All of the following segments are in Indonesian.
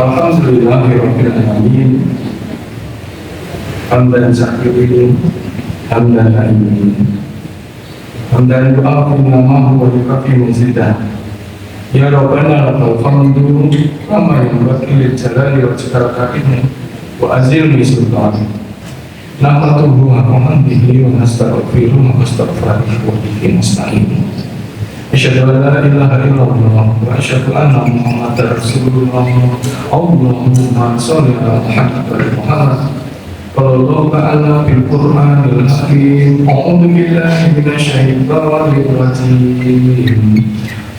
Alhamdulillahirabbil alamin. Hamdan syakirin, hamdan naimin, hamdan yu'afi namahu wa yukafi mazidah. Ya Rabbana lakal hamdu kama yanbaghi li jalali wajhika karim wa azimi sultan. Nahmaduhu wa nuhamdihi wa nastaghfiruhu wa nastaghfiruhu wa bihi nasta'in. Asyhadu an la ilaha illallah wa asyhadu anna Muhammadar Rasulullah. Allahumma shalli ala Muhammad. Qala ta'ala bil Qur'anil Hakim. A'udzu billahi minasyaitonir rajim.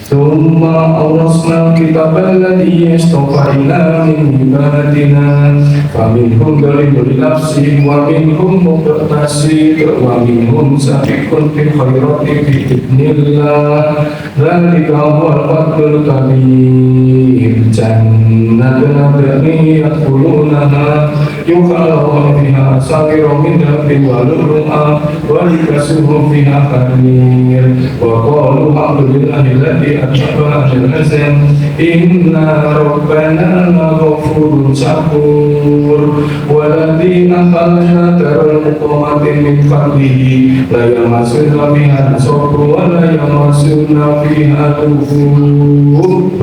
Thumma awrasna kitabal ladzi istafaina min ibadina faminhum zalimun li nafsihi wa minhum muqtasid wa minhum sabiqun bil khairati bi idznillah dzalika huwal fadlul kabir. Jannatun adnin yadkhulunaha yukhallawna fiha asawira min dhahabin wa lu'lu'an wa libasuhum fiha harir wa qalu alhamdulillahilladzi atba'ana al-hazan inna rabbana laghafurun syakur waladzi anzalna daral muqamatin min fadlihi la yamassuna fiha nasabun wa la yamassuna fiha lughub.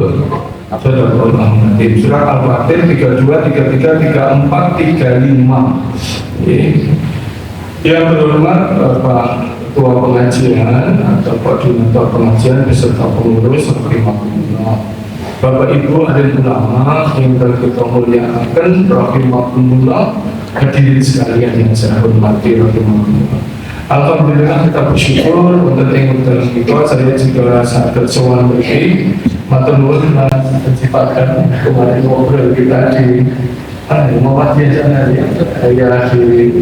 Surah Al-Fatir 32, 33, 34, 35. Yang berhormat Bapak Ketua Pengajian atau Koordinator Pengajian beserta pengurus rahimahullah, Bapak Ibu alim ulama yang kita muliakan rahimahullah, hadirin sekalian yang saya hormati rahimahullah. Alhamdulillah kita bersyukur untuk yang kita saya juga sangat sowan beri matur nuwun menciptakan kemarin ngobrol kita di Muhammadiyah sana ya di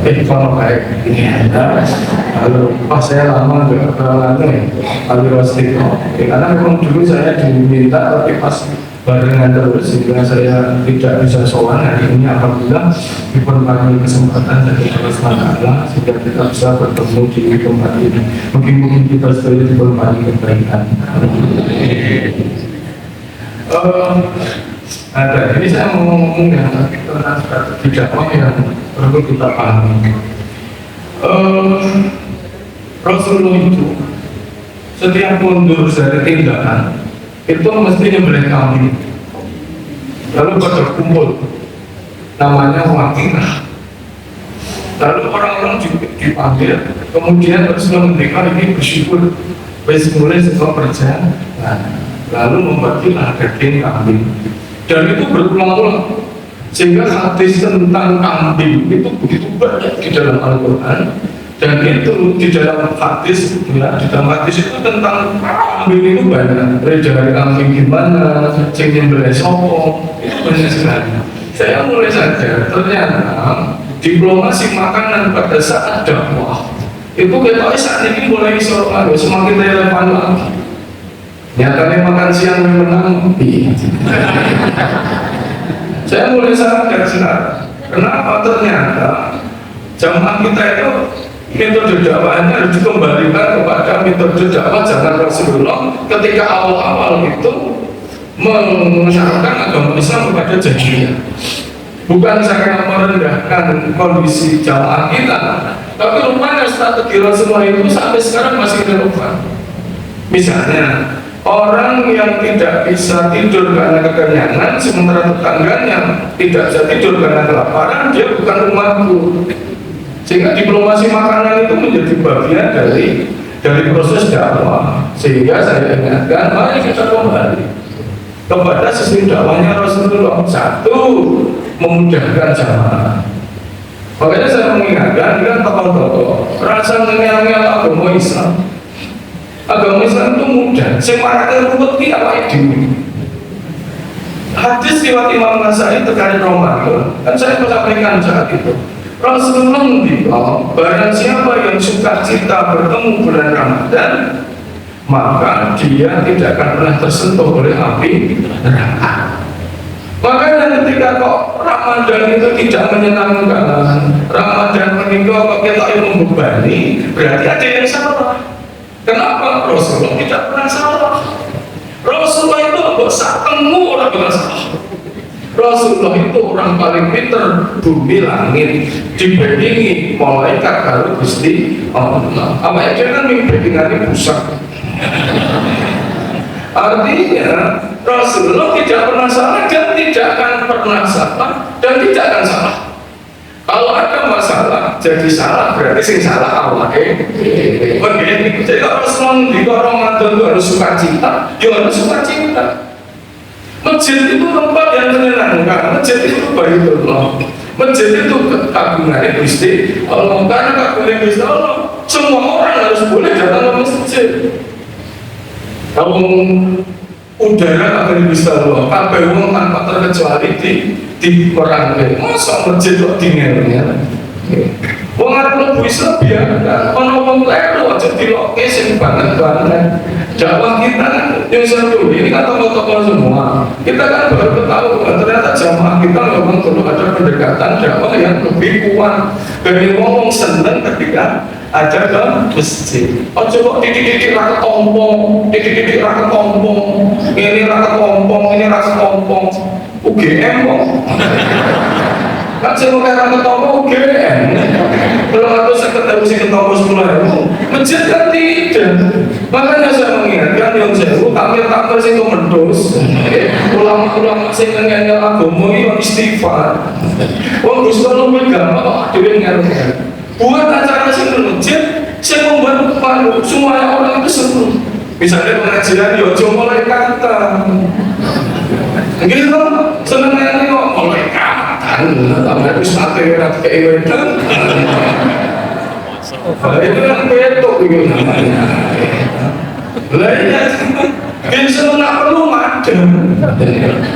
Ikhwan kayak ini. Lalu pas saya lama nggak kenalan Ali Rostiko karena memang dulu saya diminta tapi pas barengan terus sehingga saya tidak bisa sowan. Hari ini alhamdulillah diberi kesempatan dari Allah SWT sehingga kita bisa bertemu di tempat ini. Mungkin kita sudah diberi kebaikan. Ada ini saya mau ngomong yang tentang strategi dakwah yang perlu kita pahami. Rasulullah itu setiap mundur dari tindakan itu mestinya mereka kambing, lalu pada kumpul namanya wakilah, lalu orang-orang dipanggil, kemudian Rasulullah mendengar ini bersyukur wis mulai setelah perjalanan, lalu membagilah daging kambing, dan itu berulang-ulang sehingga hadis tentang kambing itu begitu banyak di dalam Al-Quran. Dan itu di dalam hadis, ya, di dalam hadis itu tentang kambing itu banyak. Dari kambing gimana, cengeng belai sopo, itu banyak sekali. Saya mulai sadar ternyata diplomasi makanan pada saat dakwah itu kita saat ini mulai semakin relevan lagi. Nyatanya makan siang menang. Saya mulai sadar sekarang. Kenapa ternyata jamaah kita itu metode dakwahnya harus dikembalikan kepada metode dakwah zaman Rasulullah ketika awal-awal itu mensyaratkan agama Islam kepada jahiliyah. Bukan saya merendahkan kondisi jamaah kita, tapi rupanya strategi Rasulullah itu sampai sekarang masih relevan. Misalnya orang yang tidak bisa tidur karena kekenyangan sementara tetangganya tidak bisa tidur karena kelaparan, dia bukan umatku. Sehingga diplomasi makanan itu menjadi bagian dari proses dakwah. Sehingga saya ingatkan, mari kita kembali kepada sistem dakwahnya Rasulullah. Satu, memudahkan jamaah. Makanya saya mengingatkan dengan tokoh-tokoh rasa mengenal agama Islam. Agama Islam itu mudah. Semarang ruwet ki awake dhewe. Hadis riwayat Imam Nasai terkait Ramadan. Kan saya menyampaikan saat itu. Rasulullah bilang, barang siapa yang suka cita bertemu bulan Ramadan, maka dia tidak akan pernah tersentuh oleh api neraka. Makanya ketika kok Ramadan itu tidak menyenangkan, Ramadan meninggal kok kita yang membebani, berarti ada yang salah. Kenapa? Rasulullah tidak pernah salah. Rasulullah itu nggak ketemu orang bilang salah. Rasulullah itu orang paling pinter bumi langit dibandingi malaikat kalau Gusti Allah. Apa yang dia kan membandingkan pusat. Artinya Rasulullah tidak pernah salah dan tidak akan pernah salah dan tidak akan salah. Kalau ada masalah jadi salah berarti sing salah Allah. Begini. Jadi kalau Rasulullah di Ramadan itu harus sukacita, ya harus sukacita. Masjid itu tempat yang menyenangkan, masjid itu Baitullah, masjid itu keagungan Gusti Allah. Karena keagungan Gusti Allah, semua orang harus boleh datang ke masjid. Kalau udara keagungan Gusti Allah, kabeh wong tanpa terkecuali di perangkai. Masa masjid kok dingelnya? Wong arep mlebu Islam biar ono wong kleru aja diloke sing banget. Dakwah kita yang satu ini kan tokoh-tokoh semua. Kita kan baru tahu ternyata jamaah kita memang perlu ada pendekatan dakwah yang lebih kuat. Dari ngomong seneng ketika ada ke masjid. Oh coba titik-titik raka tompong, titik-titik raka tompong, ini raka tompong, ini raka tompong. UGM kok. Kan saya mau kaya raka tompong UGM. Kalau aku sekretari sih ketemu 10.000, masjid kan tidak. Makanya saya mengingatkan yang jauh, takmir sih itu mendus. Ulama-ulama sih ngengel agama itu istighfar. Wong Gusti Allah gampang kok dhewe ngerti. Buat acara sing masjid, saya membuat palu semua orang itu seru. Misalnya pengajian yo aja mulai kata. Gitu, senengane kok mulai kata. Tapi wis mate ora keewedan. Itu kan petok itu namanya. Lainnya bisa nggak perlu madem.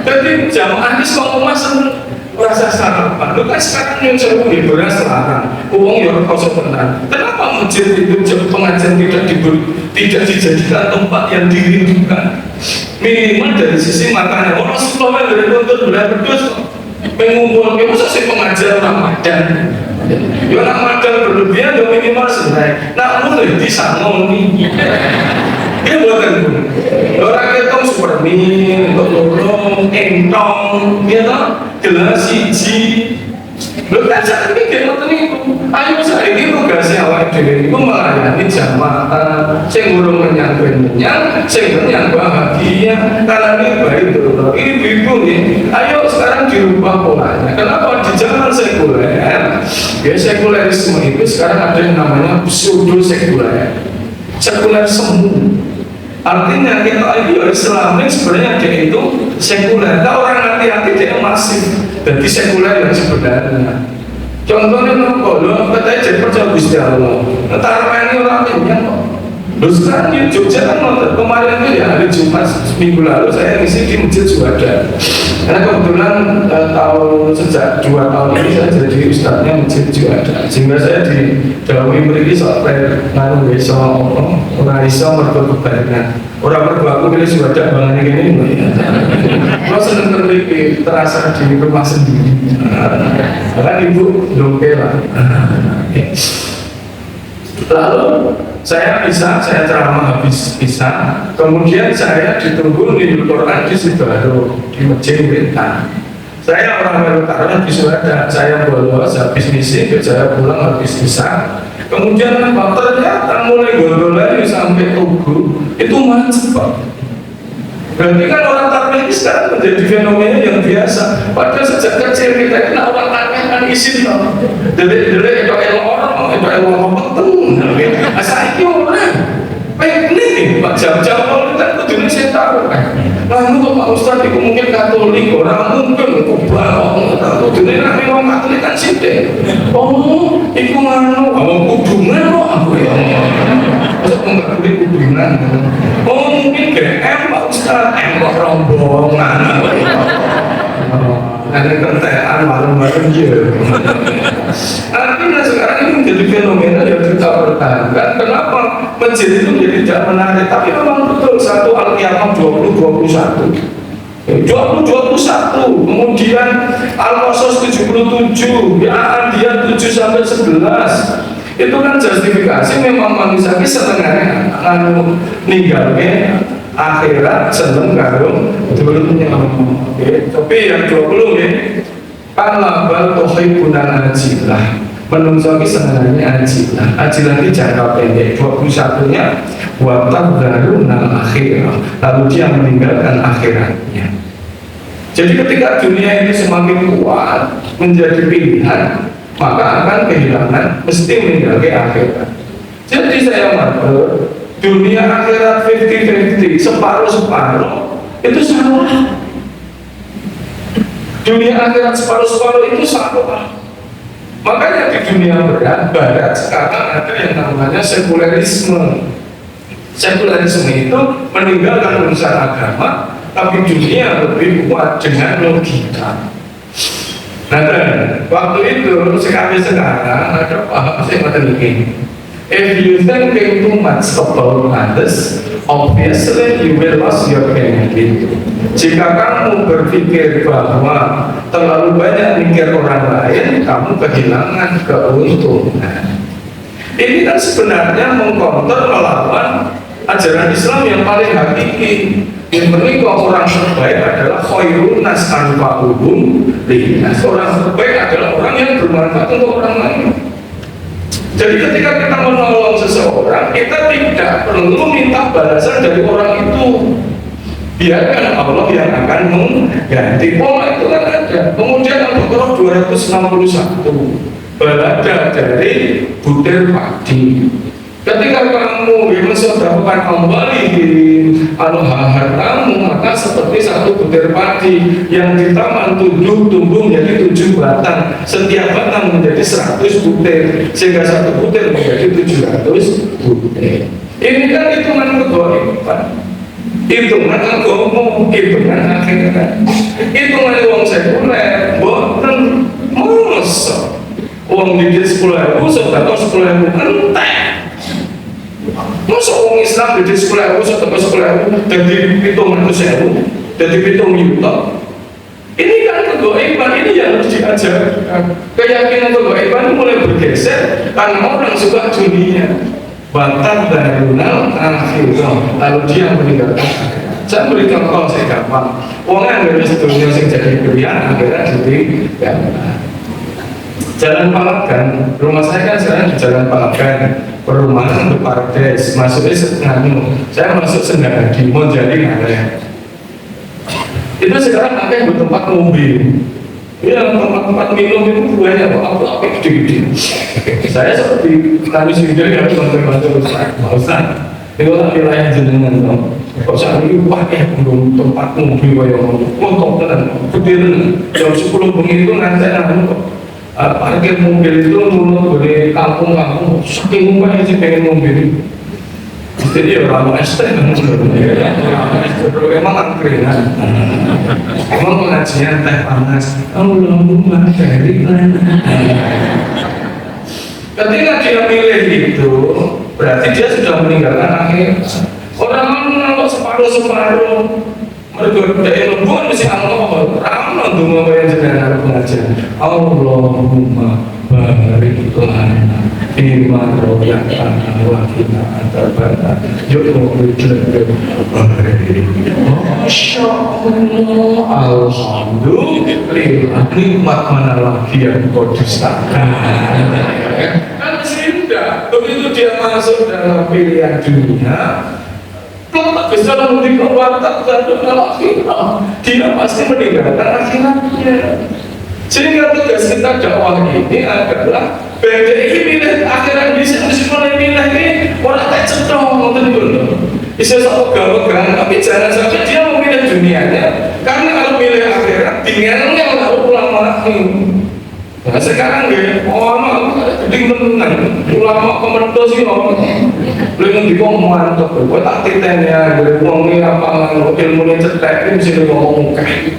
Jadi jamaah ini semua mas merasa sarapan. Lu kan sekarang yang seru di beras larang, uang yang kosong benar. Kenapa masjid itu pengajian tidak dijadikan tempat yang dirindukan? Minimal dari sisi makanya orang sekolah dari tuntut berdua mengumpulkan masa sih pengajian Ramadan. Ya Ramadan berlebihan ya minimal selesai. Nah mulai disanggung nih. Dia buatan pun orang ketong supermin, lorong, entong, dia tau gelas siji. Lu kan saat ini dia nonton itu. Ayo saat ini tugasnya awal diri itu melayani jamaah. Saya ngurung menyang, saya menyang bahagia. Karena ini baik tuh. Ini bingung nih. Ayo sekarang dirubah polanya. Kenapa di zaman sekuler? Ya sekulerisme itu sekarang ada yang namanya pseudo sekuler. Sekuler semu. Artinya kita itu Islam sebenarnya dia itu sekuler. Nah orang hati-hati dia masif. Jadi sekuler yang sebenarnya. Contohnya kalau katanya jadi percaya Gusti Allah. Ntar ini orang yang terus sekarang di Jogja kan kemarin itu ya hari Jumat minggu lalu saya ngisi di Masjid Juanda. Karena kebetulan sejak 2 tahun ini saya jadi ustadznya Masjid Juanda. Sehingga saya didahului beri soal nganu besok orang iso mergo kebarengan. Orang berbuat pilih Juanda bangan ini. Kalau seneng terlebih terasa di rumah sendiri. Karena ibu doke lah. Lalu saya ceramah habis bisa, kemudian saya ditunggu di Quran di Sidoarjo di Masjid Wetan. Saya orang Merutaranya di Surabaya, saya bolos habis misi, saya pulang habis bisa. Kemudian ternyata mulai golongan sampai Tugu itu macet Pak. Berarti kan orang takbir sekarang menjadi fenomena yang biasa. Padahal sejak kecil kita kena orang takbir kan isin loh. Delek-delek itu orang peteng. Asal itu orang. Ini Pak jam-jam kalau kita kudu saya tahu kan. Lalu kok Pak Ustadz itu mungkin Katolik, orang mungkin kubalong. Kudu nanti orang Katolik kan sithik. Oh, itu nganu, kudungan kok aku ya. Masuk enggak boleh kudungan. Oh, mungkin GM Pak Ustadz, kok rombongan. Ada kentean malam-malam ya. Artinya sekarang ini menjadi fenomena yang kita pertahankan. Kenapa masjid itu menjadi tidak menarik? Tapi memang betul satu Al-Qiyamah 2021. 2021, kemudian Al-Qasas 77, Al-Anbiya 7-11. Itu kan justifikasi memang manusia ini setengahnya ninggalnya akhirat seneng karo dunia. Oke, tapi yang 20 ya. Kala bal tuhibbunal ajilah. Menungso iki senengane ajilah. Ajilah ini jangka pendek. 21-nya wa tadharunal akhirah. Lalu dia meninggalkan akhiratnya. Jadi ketika dunia ini semakin kuat menjadi pilihan, maka akan kehilangan, mesti meninggalkan akhirat. Jadi saya matur, dunia akhirat 50-50, separuh-separuh, itu salah. Dunia akhirat separuh-separuh itu salah. Makanya di dunia barat sekarang ada yang namanya sekularisme. Sekularisme itu meninggalkan urusan agama, tapi dunia lebih kuat dengan logika. Nah, waktu itu sekarang ada paham saya kata begini. If you think too much about others, obviously you will lose your benefit. Jika kamu berpikir bahwa terlalu banyak mikir orang lain, kamu kehilangan keuntungan. Ini kan sebenarnya mengkonter melawan ajaran Islam yang paling hakiki. Yang menikah orang terbaik adalah khairun nas anfa'uhum linnas. Orang terbaik adalah orang yang bermanfaat untuk orang lain. Jadi ketika kita menolong seseorang, kita tidak perlu minta balasan dari orang itu. Biarkan Allah yang akan mengganti. Pola itu kan ada. Kemudian Al-Baqarah 261, balada dari butir padi. Ketika kamu mensedekahkan kembali di hartamu, maka seperti satu butir padi yang di taman tumbuh menjadi 7 batang. Setiap batang menjadi 100 butir, sehingga satu butir menjadi 700 butir. Ini kan hitungan kegoiban, hitungan agama, hitungan akhirat, hitungan uang sekuler, boten masa uang dikit 10.000, sedekah 10.000 entek. Masa orang Islam di sekolah aku sampai sekolah aku jadi 700.000, jadi 7 juta. Ini kan kegoiban, ini yang harus diajarkan. Keyakinan kegoiban mulai bergeser karena orang suka dunia. Batal darunal akhirah, lalu dia meninggalkan akhirat. Saya beri contoh saya gampang. Orang yang dari dunia yang jadi pilihan akhirnya jadi gampang. Jalan Palagan, rumah saya kan sekarang di Jalan Palagan, perumahan untuk Pardes, masuknya saya masuk Senggadi, mau jadi ada. Itu sekarang ada yang bertempat mobil, ya tempat minum itu banyak, apa gede-gede. Saya seperti tadi sendiri harus bantu Ustaz, itu tak wilayah jenengan dong. Kok saya ini pakai tempat mobil yang untuk tenan, gede tenan, jam 10 begitu nanti kok. Parkir mobil itu mulai dari kampung-kampung, saking banyak sih pengen mobil. Jadi orang ST kan emang angkringan, emang pengajian teh panas. Allahumma barik lana. Ketika dia milih itu, berarti dia sudah meninggalkan akhir. Orang kalau separuh-separuh mereka dari lembut mesti Allah ramah untuk membayar jenazah pengajian. Allahumma barik lana firman rohiyatan wakina antarabana yukmul Masya Allah, alhamdulillah, nikmat mana lagi yang kau dustakan. Kan tidak, begitu dia masuk dalam pilihan dunia, kalau bisa memberi kekuatan terhadap akhirah, dia pasti meninggalkan akhiratnya. Sehingga tugas kita dakwah ini adalah BDI milih akhirat bisa mulai milih ini orang tak cedong betul. Bisa satu gawegan, tapi jangan sampai dia memilih dunianya. Karena kalau milih akhirat, tinggalnya lalu ulama ini. Nah sekarang ya, orang gede menang, ulama komentar sih orang belum ngomong mantap, gue tak titenya, gue ngomong ini apa, ilmunya cetek, ini mesti ngomong kayak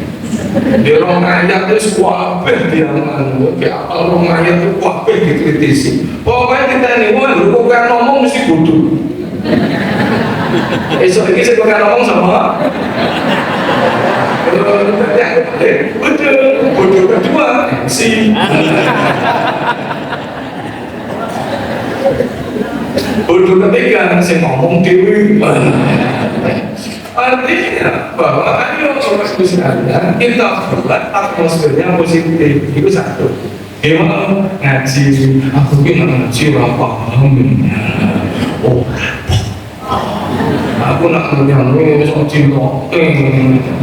di orang ayat itu kuabeh dia ngomong, kayak apa orang ayat itu kuabeh dikritisi. Pokoknya kita ini, wah lu kok kan ngomong mesti bodoh. Esok ini saya kok ngomong sama bodoh kedua si bodoh ketiga saya ngomong dewi. Artinya bahwa ayo sekalian kita buat atmosfernya positif. Itu satu. Gimana ngaji? Aku kira ngaji orang paham. Oh, aku nak menyanyi soal cinta.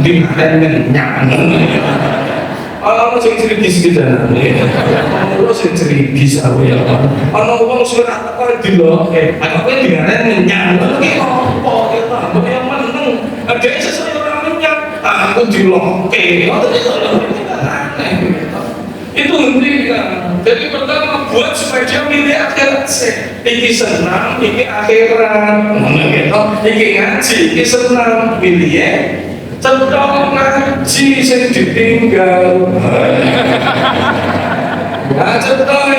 Di mana nyanyi? Ono sing cerigis iki jan. Ono sing cerigis aku ya. Ono wong surat apa diloke. Aku kowe dingane nyang. Iki opo ya ta? Mbok yang meneng. Ada sesuatu orang menyang. Aku diloke. Itu intinya. Jadi pertama buat supaya dia milih akhirat sih. Iki senang, iki akhirat. Iki ngaji, iki senang, pilih ya. Cendok ngaji sing ditinggal. Ya cendok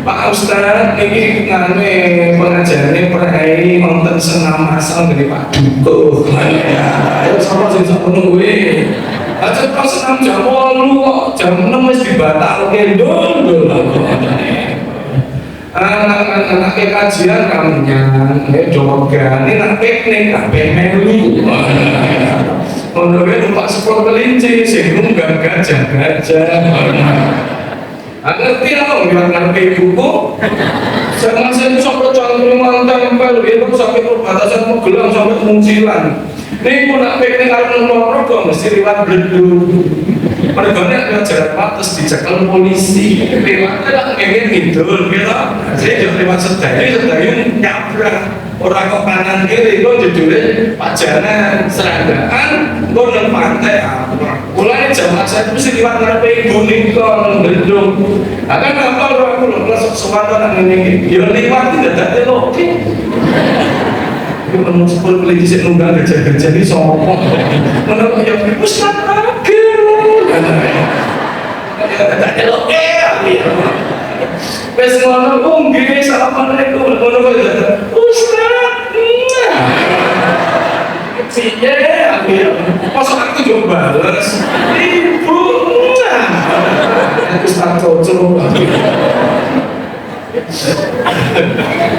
Pak Ustaz ini ngane pengajarane perai wonten senam masal dari Pak Dukuh. Ayo sapa sing sak menunggu. Cendok senam jam 8 kok jam 6 wis dibatalke ndul. Anak-anak kajian kamenyan, jogan, ini nak piknik, kabeh melu. Menurutnya numpak sepuluh kelinci, sehingga nggak gajah-gajah. Ngerti lah, nggak ngerti buku. Saya masih sampai cangkruman tempel, itu sampai perbatasan Magelang sampai Munsilan. Ini pun nak piknik kalau nomor kok mesti lewat Bledug. Mereka ada jarak batas dicekel polisi. Lewatnya tak pengen ngidul, gitu. Saya jangan lewat sedayung nyabrang. Orang kok kanan kiri, kok judulnya pajanan, seranggaan, kok nang pantai apa. Mulai jamaah saya itu mesti lewat ngarepe Buning kok Bledug. Akan apa aku lho sesuatu nang ngene iki. Ya liwat tidak ada oke. Menurut sepuluh kelinci sih nunggang gajah-gajah ini sopok. Menurut ya Ustaz Agil. Tak elok wes ngono nggih assalamualaikum. Ngono kok Ustaz. Piye Agil? Masa aku yo bales. Ibu. Ustaz cocok.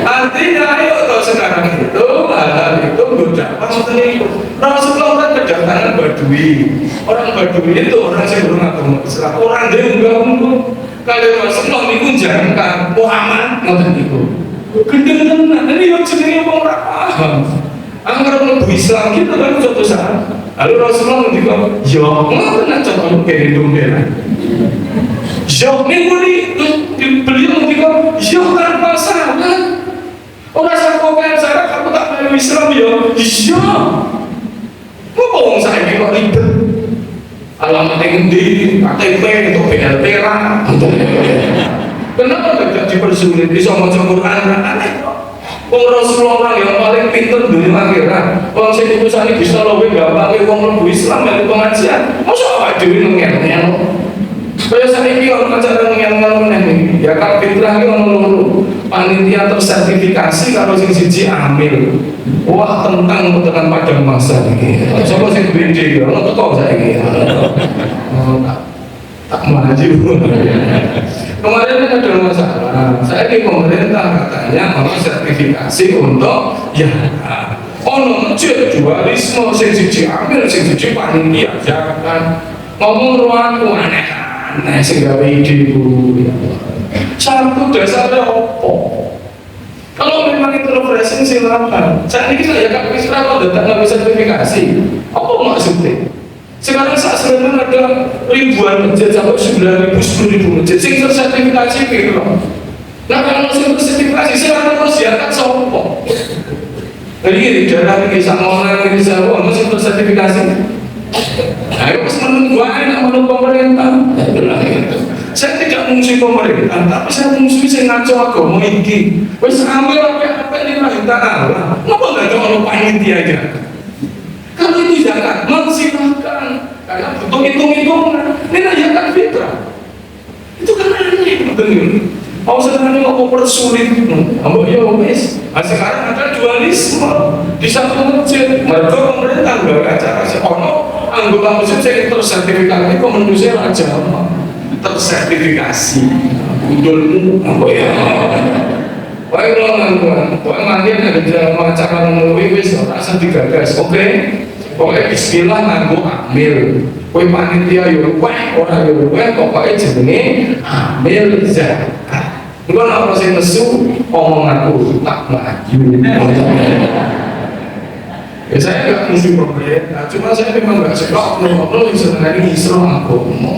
Artinya ayo kalau sekarang itu hal itu berdakwah seperti itu. Rasulullah kan kedatangan Badui. Orang Badui itu orang yang belum agama Islam. Orang dia enggak untuk kalau Rasulullah itu jangka Muhammad ngoten niku. Gendeng tenan ini yo jenenge wong ora paham. Angger mlebu Islam gitu kan suatu saat. Lalu Rasulullah ngendika, "Yo, ngoten contoh kene yo minggu ini beliau ngendika, "Yo tanpa syarat." Ora sakokan syarat kamu tak mau Islam yo. Iya. Kok wong saiki kok ribet? Alamat endi? KTP itu BLT lah. Kenapa tidak dipersulit? Bisa maca Quran aneh kok. Wong Rasulullah orang yang paling pinter dunia akhirat. Wong sing utusane bisa luwih gampang wong mlebu Islam melu pengajian. Mosok awake dhewe ngene-ngene. Kaya saiki orang acara ngel-ngel meneh ya kak fitrah iki ono panitia tersertifikasi kalau sing siji amil. Wah tentang tekan padang masa iki. Sapa sing bende ono teko saiki. Tak maju. Kemarin ada masalah. Saya di pemerintah katanya mau sertifikasi untuk ya ono masjid dualisme sing siji amil sing siji panitia jangan ngomong ruangku aneh. Nah, sehingga ide itu satu dasarnya apa? Kalau memang itu refreshing silakan. Saat ini saya kan Islam datang nggak bisa sertifikasi. Apa maksudnya? Sekarang saat sekarang ada ribuan masjid sampai 9.000, 10.000 masjid sing sertifikasi gitu. Nah kalau sertifikasi silakan terus diangkat sopo. Jadi di daerah ini sama orang ini sama masih sertifikasi. Ayo menunggu anak menunggu pemerintah. Saya tidak mengusir pemerintah, tapi saya mengusir saya ngaco agama ini. Wes ambil apa ini lah kita Allah. Kenapa nggak cuma panitia aja? Kalau itu zakat, silakan. Karena butuh hitung-hitungan. Ini zakat fitrah. Itu kan aneh, betul. Mau sekarang nggak mau persulit, ambil ya wes. Sekarang ada dualisme di satu masjid. Mereka pemerintah nggak acara sekolah. Anggota muslim saya tersertifikasi kok manusia agama tersertifikasi budulmu apa ya baik lo ngangguan baik mandian ada dalam acara melalui wis rasa digagas oke Pokoknya bismillah nganggo amil. Kowe panitia yo weh ora yo weh pokoke jenenge amil zakat. Engko nek ana sing nesu omonganku tak maju. Ya saya nggak mesti problem, nah, cuma saya memang nggak suka oknum-oknum yang sebenarnya isro agama.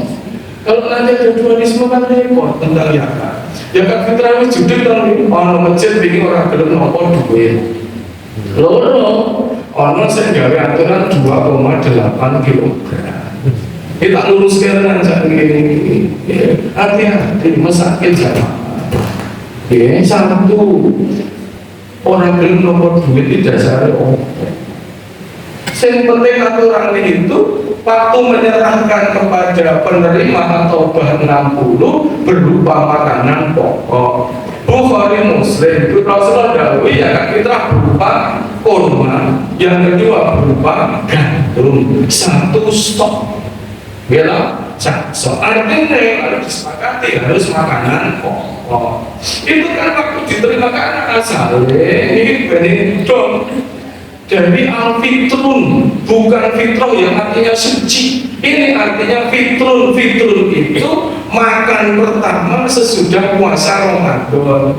Kalau nanti ada dualisme kan repot tentang zakat. Zakat fitrah itu judul tentang orang masjid bikin orang belum nopo duit. Loro, orang saya gawe aturan 2,8 kilogram. Kita luruskan saat ini. Hati-hati, mesakit jamaah. Satu orang belum nopo duit di dasar yang penting aturan itu waktu menyerahkan kepada penerima atau bahan 60 berupa makanan pokok. Bukhari Muslim itu Rasulullah dahulu ya kan fitrah berupa kurma, yang kedua berupa gandum, satu stok. Bela, so artinya yang harus disepakati harus makanan pokok. Itu kan waktu diterima kan asal ini benih dong. Jadi al-fitrun bukan fitrah yang artinya suci. Ini artinya fitrun. Fitrun itu makan pertama sesudah puasa Ramadan.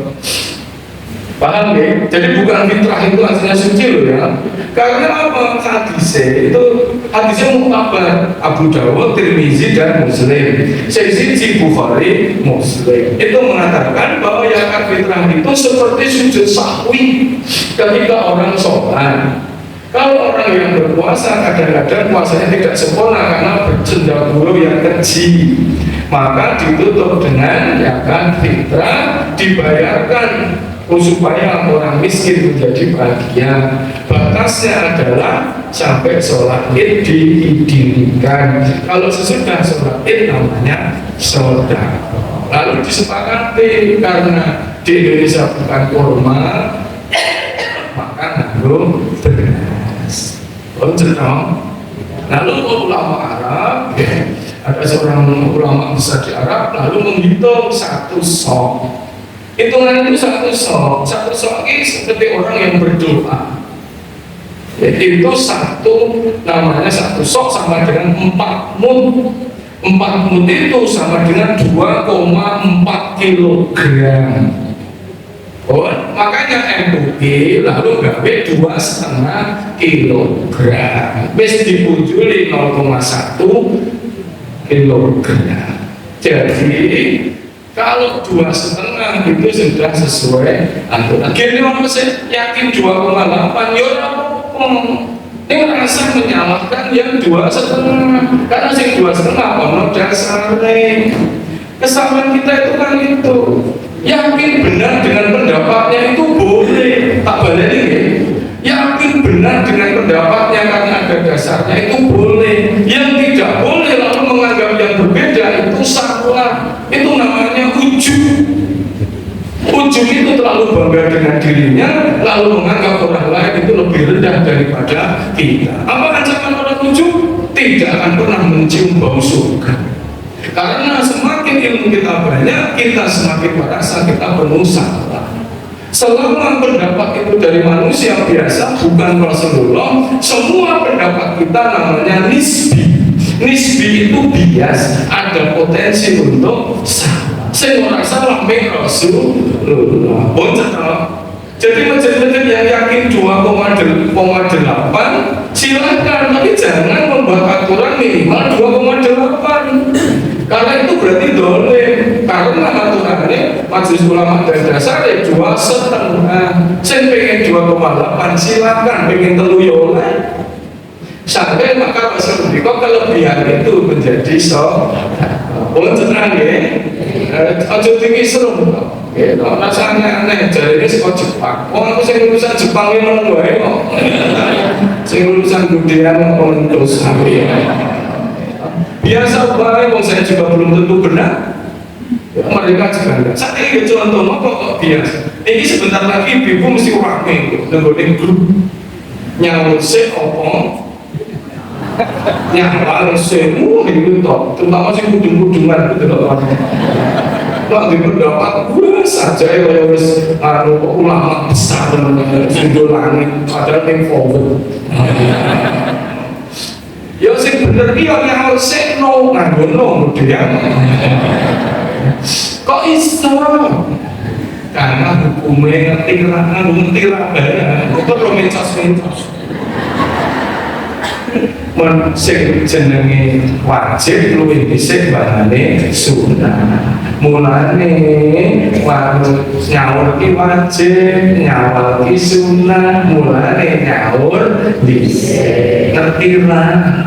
Paham ya? Jadi bukan fitrah itu artinya suci loh ya. Karena apa? Hadisnya muktabar Abu Dawud, Tirmizi dan Muslim. Sisi Bukhari, Muslim itu mengatakan bahwa zakat fitrah itu seperti sujud sahwi ketika orang sholat. Kalau orang yang berpuasa kadang-kadang puasanya tidak sempurna karena bercendaguro yang keji, maka ditutup dengan zakat fitrah dibayarkan supaya orang miskin menjadi bahagia. Batasnya adalah sampai sholat id diidinikan. Kalau sesudah sholat id namanya sedekah. Lalu disepakati karena di Indonesia bukan kurma, maka nganggo beras. Lalu ulama Arab, ada seorang ulama besar di Arab, lalu menghitung satu sok. Hitungan itu satu sok ini seperti orang yang berdoa. Itu namanya satu sok sama dengan 4 mud. 4 mud itu sama dengan 2,4 kilogram. Oh, makanya MUI lalu gawe 2,5 kilogram. Bis dipujuli 0,1 kilogram. Jadi kalau 2,5 itu sudah sesuai aturan. Gini orang saya yakin 2,8 ya apa? Ini rasa menyalahkan yang 2,5 karena sing 2,5 ono dasarnya. Kesalahan kita itu kan itu yakin benar dengan pendapatnya itu boleh, tak balik ya. Yakin benar dengan pendapatnya karena ada dasarnya itu boleh. Yang tidak boleh lalu menganggap yang berbeda itu salah. Itu namanya ujub. Ujub itu terlalu bangga dengan dirinya lalu menganggap orang lain itu lebih rendah daripada kita. Apa ancaman orang ujub? Tidak akan pernah mencium bau surga. Karena semakin ilmu kita banyak, kita semakin merasa kita penuh salah. Selama pendapat itu dari manusia biasa, bukan Rasulullah, semua pendapat kita namanya nisbi. Nisbi itu bias, ada potensi untuk salah. Saya merasa salah Rasulullah. Jadi masjid-masjid yang yakin 2,8 silakan, tapi jangan membuat aturan minimal 2,8 karena itu berarti dolim. Karena aturannya majelis ulama dan dasar 2,5. Saya pengen 2,8 silakan, pengen telu yoleh sampai maka Rasul kok kelebihan itu menjadi tenang ya, aja tinggi serem. Rasanya aneh, jadi ini sekolah Jepang. Aku sing lulusan Jepang ini menang wae kok. Sing lulusan budian mentus biasa bae, wong saya juga belum tentu benar. Mereka juga enggak. Saat ini contoh kok biasa. Ini sebentar lagi ibu mesti rame nggone grup nyaut se opo nyawal semu itu toh, terutama sih kudung-kudungan gitu loh. Nah, di pendapat gue saja ya wis ulama besar sundul langit padahal yang forward. bener iya nyaur sekno nganggo no dia. Kok iso? Karena hukumnya ngerti lah itu romencos sing jenenge wajib luwih dhisik bahane sunah. Mulane nyaur ki wajib, nyaur ki sunah, mulane nyaur dhisik. Ngerti lah.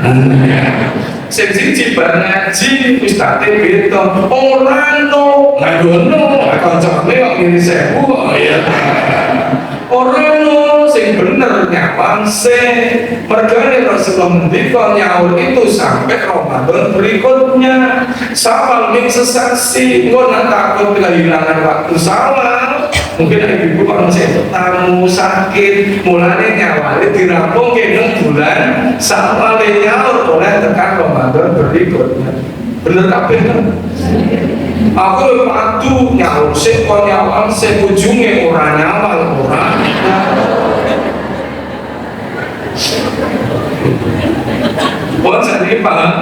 Sing siji bar ngaji ustate beda ora no ngadono kancane kok ngene 1000 ya. Ora no sing bener nyawang mergane Rasulullah ngendika nyaur itu sampai Ramadan berikutnya. Sawal ming sesasi engko nak takut kehilangan waktu sawal. Mungkin ibu kalau masih tamu sakit, mulanya nyawalnya dirampung ke bulan sawal nyaur oleh tekan Ramadan berikutnya. Bener apa kan? Aku padu nyaur sih, kok nyawal sih ujungnya orang nyawal orang. Buat saya paham,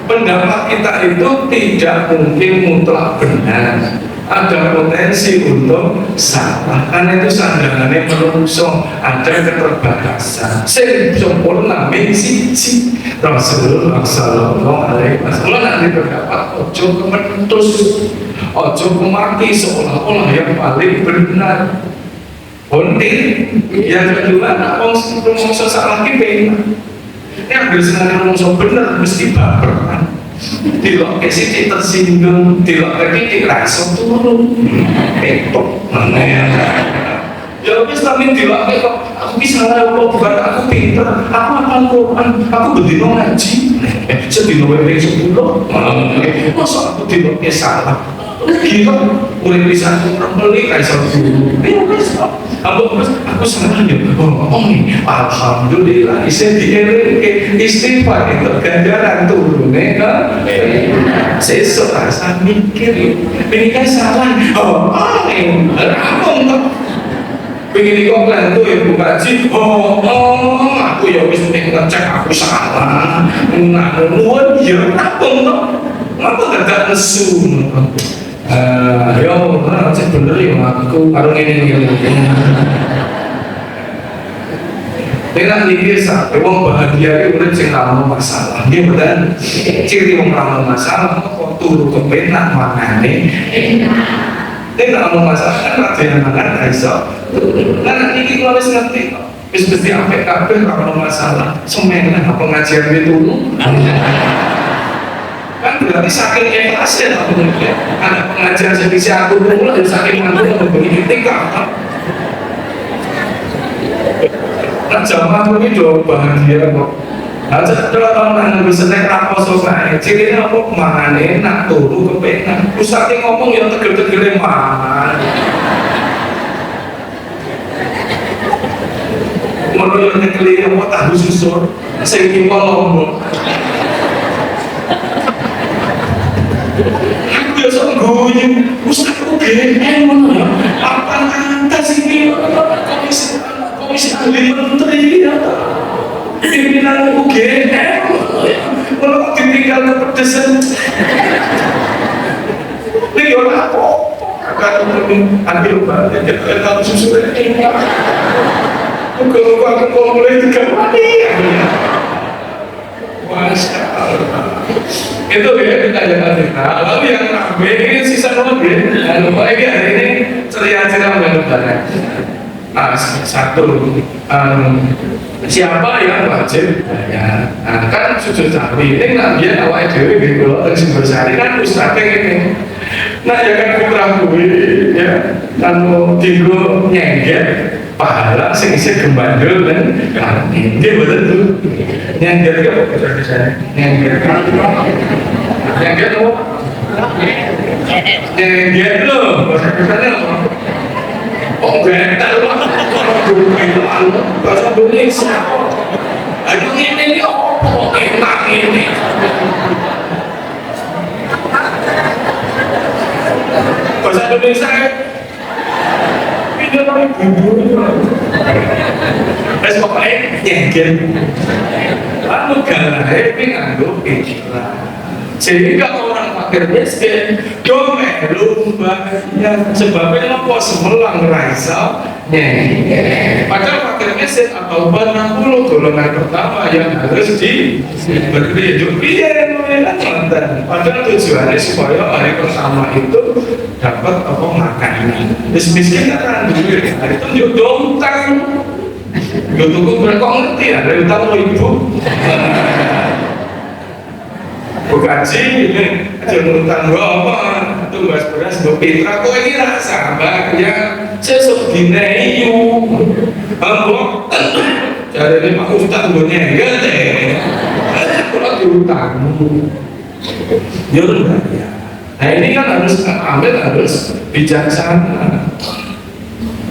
pendapat kita itu tidak mungkin mutlak benar. Ada potensi untuk salah, karena itu sandangannya menungso ada keterbatasan. Saya sempurna siji Rasulullah Sallallahu Alaihi Wasallam nanti berdapat ojo kementus, ojo kemaki seolah-olah yang paling benar. Penting yang kedua, nak menungso salah kita. Yang biasanya menungso benar mesti baperan. Tidak kesini tersinggung, tidak kesini rasa turun, petok mana ya? Ya wis tapi tidak kok aku bisa ngelakuin bukan aku pinter, aku hafal Quran, aku berdino ngaji, sedino wewe 10, masa aku tidak salah? Gila, mulai bisa beli kayak satu dulu. Aku senang ya. Alhamdulillah, saya dieling istighfar itu ganjaran turunnya kan. Saya serasa mikir, ini kan salah. Rampung tak. Pengen dikongklan tuh ya Bu Haji. Aku ya wis ngecek aku salah. Nah, nuwun ya rampung tak. Aku gak nesu. Ya orang cek bener ya aku karo ngene iki. Dengan niki sampai wong bahagia iki urip sing ora masalah. Nggih mboten. Ciri wong ora masalah kok turu kepenak mangane. Nek ora masalah kan raden mangan iso. Lah niki kula wis ngerti kok. Wis mesti apik kabeh ora masalah. Semeneh apa ngajian itu. Kan berarti saking ikhlasnya aku mungkin ada pengajian sedisi aku mulai saking aku memberi tingkah. Nah zaman ini dong bahagia kok. Aja kalau tahun bisa naik apa soalnya cirinya apa mana nak turu kepengen. Pusatnya ngomong yang tegel-tegel mana. Menurut yang kelihatan mau tahu susur, saya ingin ngomong. Aku biasa guyu, Ustaz aku GM mana? Apa atas ini? Komisi ahli menteri ya? Pimpinan UGM, kalau ditinggal ke pedesan, ini orang apa? Kalau ambil balik, kita tahu susu ini. Kalau aku mulai tiga kali, Masya Allah. Itu ya kita jangan kita. Lalu yang ramai ini sisa mobil. Dan lupa lagi hari ini ceria-ceria mengenai. Nah, satu siapa yang wajib bayar? Nah, kan sujud sahwi ini nggak biar awal dewi gitu loh. Terus bersari kan ustadz ini. Nah, ya kan putra gue ya. Kalau tidur nyengget pahala sing isi gembandel dan angin dia betul tuh nyengget ke apa kita bisa nyengget nyengget apa nyengget lo bahasa Indonesia apa oh getar lo bahasa Indonesia aduh ini apa enak ini bahasa Indonesia tapi bumbu es pokoknya nyengget lalu galahe nganggo ikhlas. Sehingga orang fakir miskin do melu bayar sebabnya apa semelang raisa nyanyi. Padahal fakir miskin atau 60 golongan pertama yang harus diberi piye mantan. Padahal tujuannya supaya hari pertama itu dapat apa makanan. Miskin kan duit, hari itu yo utang. Yo tuku berkok ngerti ada utang ibu. Bukaji ini aja ngutang apa itu mas beras gue pitra kok ini rasa ya sesuk dinei yu ambok jadi ini pak ustad gue nyengel deh kalau diutang ya udah ya. Nah ini kan harus ambil harus bijaksana.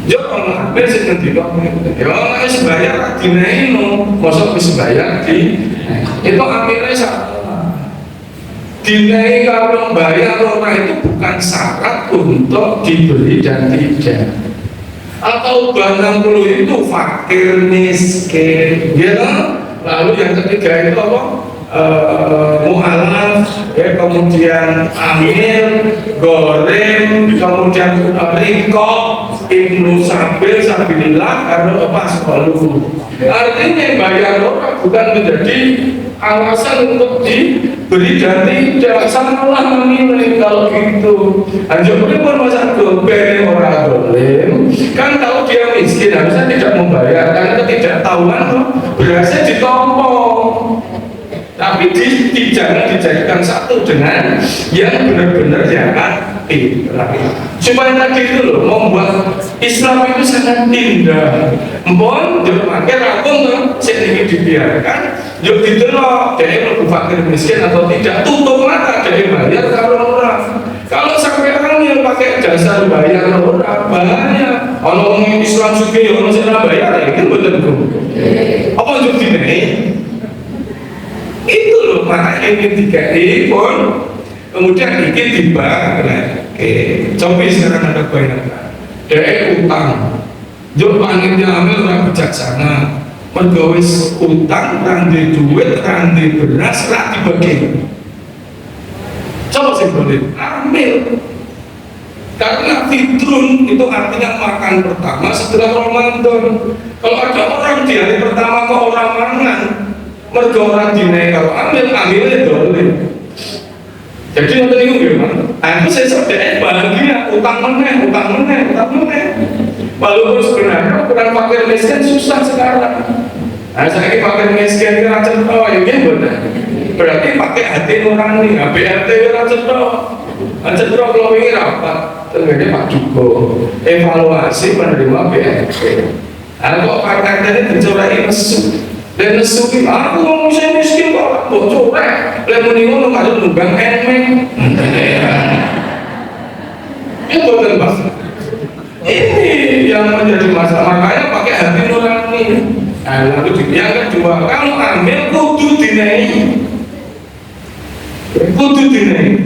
Ya kalau ambil sih nanti kok ya harus bayar dinei no masuk bisa bayar di itu ambilnya salah. Dinai kalau bayar orang itu bukan syarat untuk diberi dan tidak. Atau 60 itu fakir miskin, ya. Lalu yang ketiga itu apa? Mu'alaf, ya, kemudian amil, goreng, kemudian rikok, ibnu sabil, sabilillah, karena apa sepuluh. Artinya bayar orang bukan menjadi alasan untuk diberi dan tidak salah menilai kalau gitu. Anjurnya pun masa dobel orang dolim kan tahu dia miskin harusnya tidak membayar karena ketidaktahuan tuh berasnya ditompong. Tapi jangan dijadikan satu dengan yang benar-benar zakat fitrah. Supaya tadi itu loh membuat Islam itu sangat indah. Mohon jangan pakai rakung kan, sedikit dibiarkan. Yuk ditelok, jadi lebih fakir miskin atau tidak tutup mata dari bayar kalau orang. Kalau sampai orang yang pakai jasa bayar orang banyak. Kalau orang Islam suki, orang Islam bayar, ya kan betul. Apa untuk dinai? Itu loh makanya ini dikai pun kemudian ini tiba coba sekarang ada banyak dari utang jauh panggilnya ambil orang bijaksana mergawis utang randi duit randi beras randi bagi coba sih boleh ambil karena fitrun itu artinya makan pertama setelah Ramadan. Kalau ada orang di hari pertama kok orang mangan mergo orang dinai kalau ambilnya boleh. Jadi nanti itu gimana? Aku saya sedek bahagia utang meneh. Walaupun sebenarnya ukuran fakir miskin susah sekarang. Nah saya fakir miskin kira cetok ya gimana? Berarti pakai hati orang nih, BRT kira cetok. Cetok kalau ini rapat, ternyata Pak Jugo evaluasi penerima BRT. Nah kok partai ini dicorai mesum. Dan nesuki aku mau miskin kok mau corek lemon ini mau ngajak lubang emeng itu betul Pak. Ini yang menjadi masalah makanya pakai hati nurani. Nah lalu yang kedua kalau ambil kudu dinai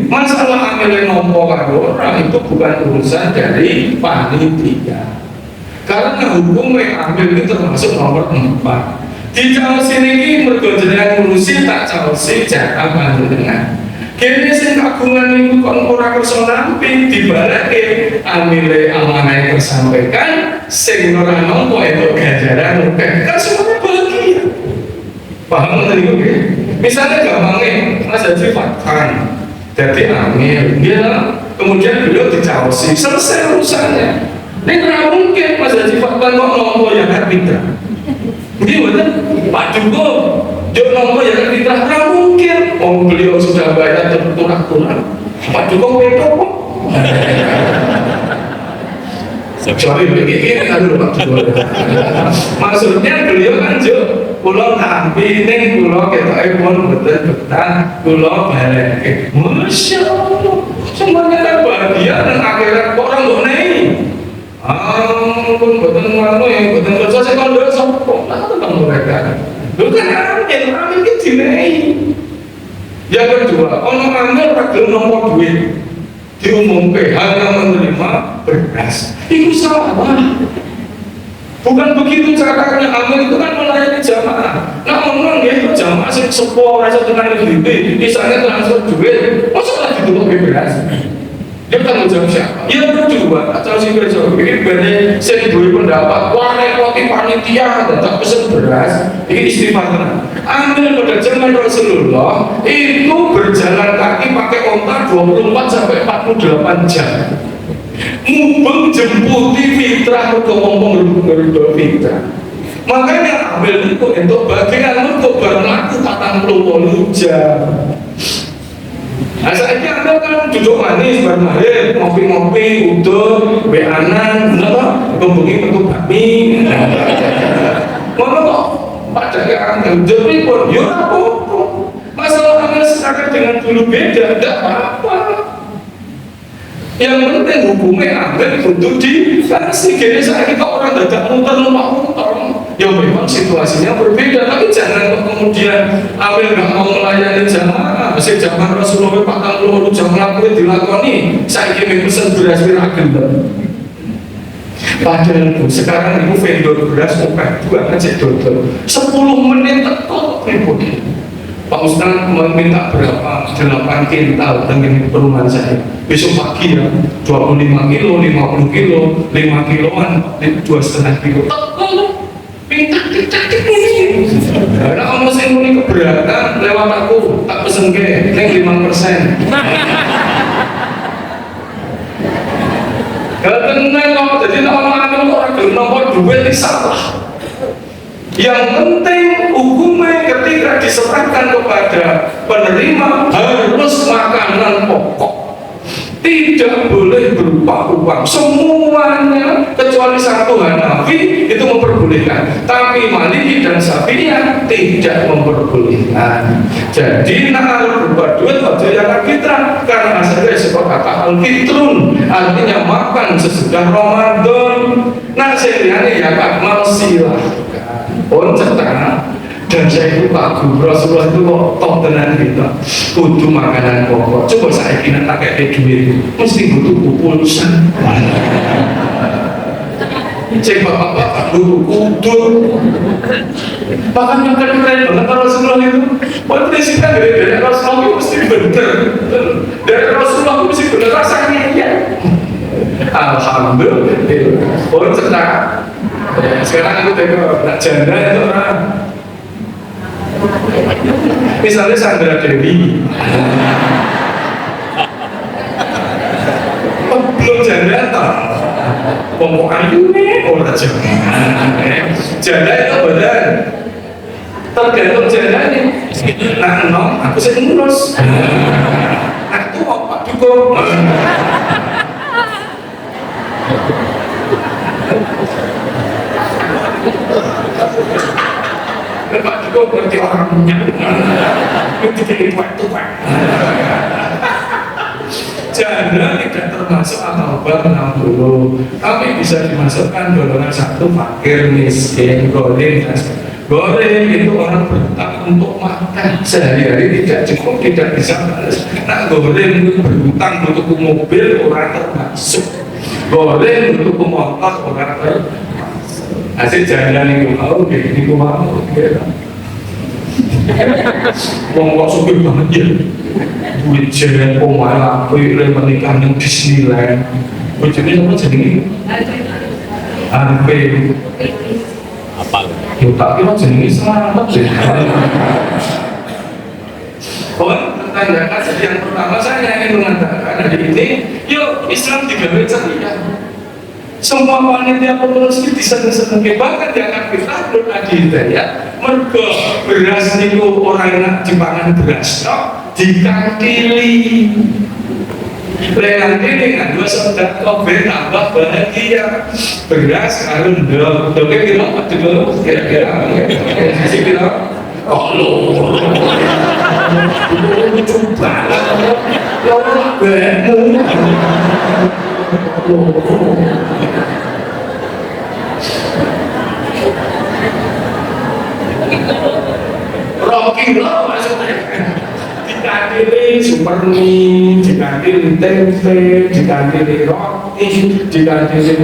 masalah ambil nomor orang itu bukan urusan dari panitia karena hukum yang ambil itu termasuk nomor 4. Di Chelsea ini mergojengan ngurusi tak Chelsea jatah panjenengan. Kini sing kagungan itu kon ora kersa nampi dibalake amile amanah tersampaikan sing ora nampa itu ganjaran kan semuanya bahagia. Paham tadi oke? Misalnya gampangnya Mas Haji Fathan jadi amil dia kemudian beliau di Chelsea selesai urusannya. Ini tidak mungkin Mas Haji Fathan kok nampa yang kapitra. Ini betul, Pak Jugo, jauh nomor yang fitrah nggak mungkin. Beliau sudah bayar terturang-turang. Pak Jugo bedo kok. Sorry begini, aduh Pak Jugo. Maksudnya beliau kan pulau nampi neng pulau kita pun betul-betul pulau balik. Masya Allah, semuanya kan bahagia dan akhirnya orang nggak naik. Pun betul mana yang betul kerja saya kalau udah sopo lah tentang mereka. Bukan ambil kita dinai. Yang kedua, orang ambil ragil nomor duit diumumkan hanya menerima beras. Itu salah. Bukan begitu caranya. Ambil itu kan melayani jamaah. Namun orang itu jamaah sing sepuh rasa tenan duit, misalnya transfer duit, masa malah ditutup beras? Dia tanggung jawab siapa? Ya kedua, atau si kerja ini berarti saya diberi pendapat, wah repoti panitia, tetap pesen beras, ini istimewa tenang. Ambil pada zaman Rasulullah itu berjalan kaki pakai onta 24 sampai 48 jam. Mubeng jemputi fitrah untuk ngomong ngerubah fitrah. Makanya ambil itu untuk bagian untuk berlaku 48 jam. Nah saat ini Anda kan duduk manis, bermahir, ngopi-ngopi, udut, beanan, ngomongin bentuk bakmi. Ngomong kok, Pak Dagang Ganjar pun, ya apa? Masalah Anda sekarang dengan dulu beda, tidak apa-apa. Yang penting hukumnya ambil untuk dikasih. Jadi saat kita orang dadak muter-muter, ya memang situasinya berbeda, tapi jangan kemudian ambil nggak mau melayani jamaah. Masih zaman Rasulullah 40 jam lakukan dilakoni, saya ingin pesan beras miragel. Padahal sekarang itu vendor beras obat dua aja dodol 10 menit tekok ribut. Pak Ustaz meminta berapa? 8 kintal dengan perumahan saya. Besok pagi ya, 25 kilo, 50 kilo, 5 kiloan, 2,5 kilo. Minta ini. Karena kamu sih ini keberatan lewat aku, tak pesen ke, ini 5%. Gak tenang kok, jadi orang orang nomor duit salah. Yang penting hukumnya ketika diserahkan kepada penerima harus makanan pokok, tidak boleh berupa uang. Semuanya kecuali satu Hanafi itu memperbolehkan, tapi Maliki dan Syafi'iyah tidak memperbolehkan. Jadi nak berupa duit wajib yang fitrah, karena asalnya seperti kata al-fitrun, artinya makan sesudah Ramadan. Nah sehingga ya akmal silahkan. Cetak dan saya itu kagum Rasulullah itu kok top tenan gitu, kudu makanan pokok. Coba saya kira tak kayak duit mesti butuh pulsa. Cek bapak-bapak kudu bahkan yang keren banget Rasulullah itu prinsipnya dari Rasulullah itu mesti bener, dari Rasulullah itu mesti bener rasanya ya. Alhamdulillah. Cetak. Sekarang aku tengok nak janda itu orang misalnya Sandra Dewi belum janda tak ngomong ayu nih orang janda itu badan tergantung jandanya. Nah no, aku sih ngurus aku mau Pak Dukung Pak Diko berarti orangnya itu jadi waktu Pak. Janda tidak termasuk ataubat 60, tapi bisa dimasukkan golongan satu fakir, miskin, goreng. Goreng itu orang berhutang untuk makan sehari-hari tidak cukup, tidak bisa balas. Nah goreng itu berhutang untuk mobil orang termasuk, goreng untuk motor orang termasuk. Asik jalan itu mau, begini itu mau, gitu. Wong supir banget ya. Duit jalan pemain, duit menikah yang Disneyland. Bujurnya apa jadi? Arpe. Apa? Yo tak kira jadi selamat deh. Pertanyaan yang pertama saya ingin mengatakan hari ini, yuk Islam digawe ceria. Semua panitia pengurus itu diseneng-seneng, bahkan jangan kita belum lagi ya mergo beras niku orang enak dipangan beras dikantili dengan dua sedekah tambah bahagia beras karo ndok kira apa dulu kira-kira sih kira oh coba Rocky lo maksudnya dikandili supermi, dikandili tempe, dikandili roti, dikandili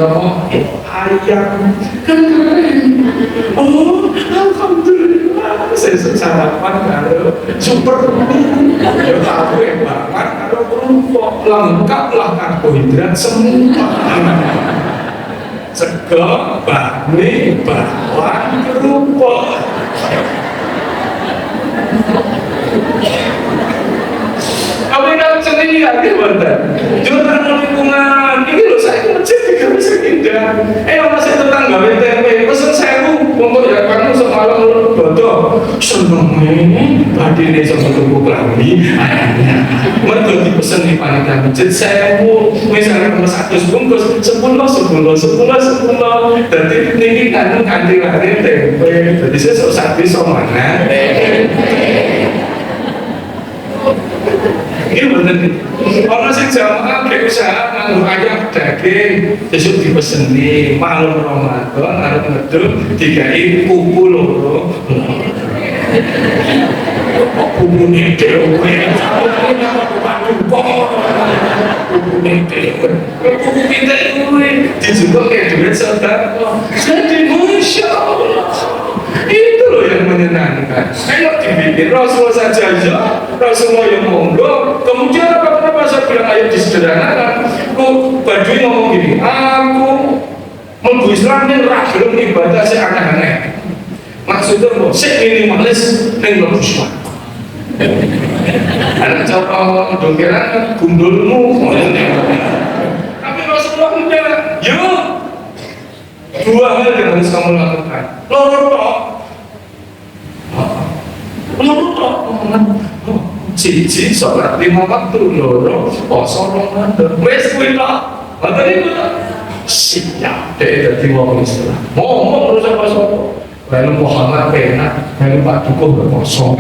ayam kan keren. Oh alhamdulillah sesuk sarapan karo super. Ya tahu banget karo kerupuk lengkap lah karbohidrat semua. Sego, bakmi, bakwan, kerupuk. Apa yang sendiri lagi bener? Jualan lingkungan ini loh saya masjid juga bisa indah. Masih tetangga WTP pesen sewu untuk ya kamu semalam bodoh seneng ini tadi nih sama tubuh klambi ayahnya mereka dipesen di panitia masjid sewu misalnya nomor 100 bungkus 10 jadi ini kan kantilane tempe jadi saya sapi somana ini bener nih orang sih jamaah kayak usaha nganggur ayam daging besok dipeseni malam Ramadan harus ngedul dikai pupu loro pupu ini dewe pupu kita dewe dijual kayak duit sedekah jadi Masya Allah itu loh yang menyenangkan. Ayo dibikin Rasulullah saja ya, Rasulullah yang monggo. Kemudian apa saya bilang ayo disederhanakan. Badui ngomong gini, aku mlebu Islam ini ragilum ibadah sing aneh-aneh. Maksudnya mau sik minimalis ning mlebu Islam. Anak cara dongkeran gundulmu. Tapi Rasulullah bilang, yuk. Dua hal yang harus kamu lakukan. Loro siji sholat 5 waktu loro poso Ramadan wis kuwi tok ngoten niku siap dek dadi wong Islam ngomong terus apa ben Muhammad penak ben Pak Dukuh poso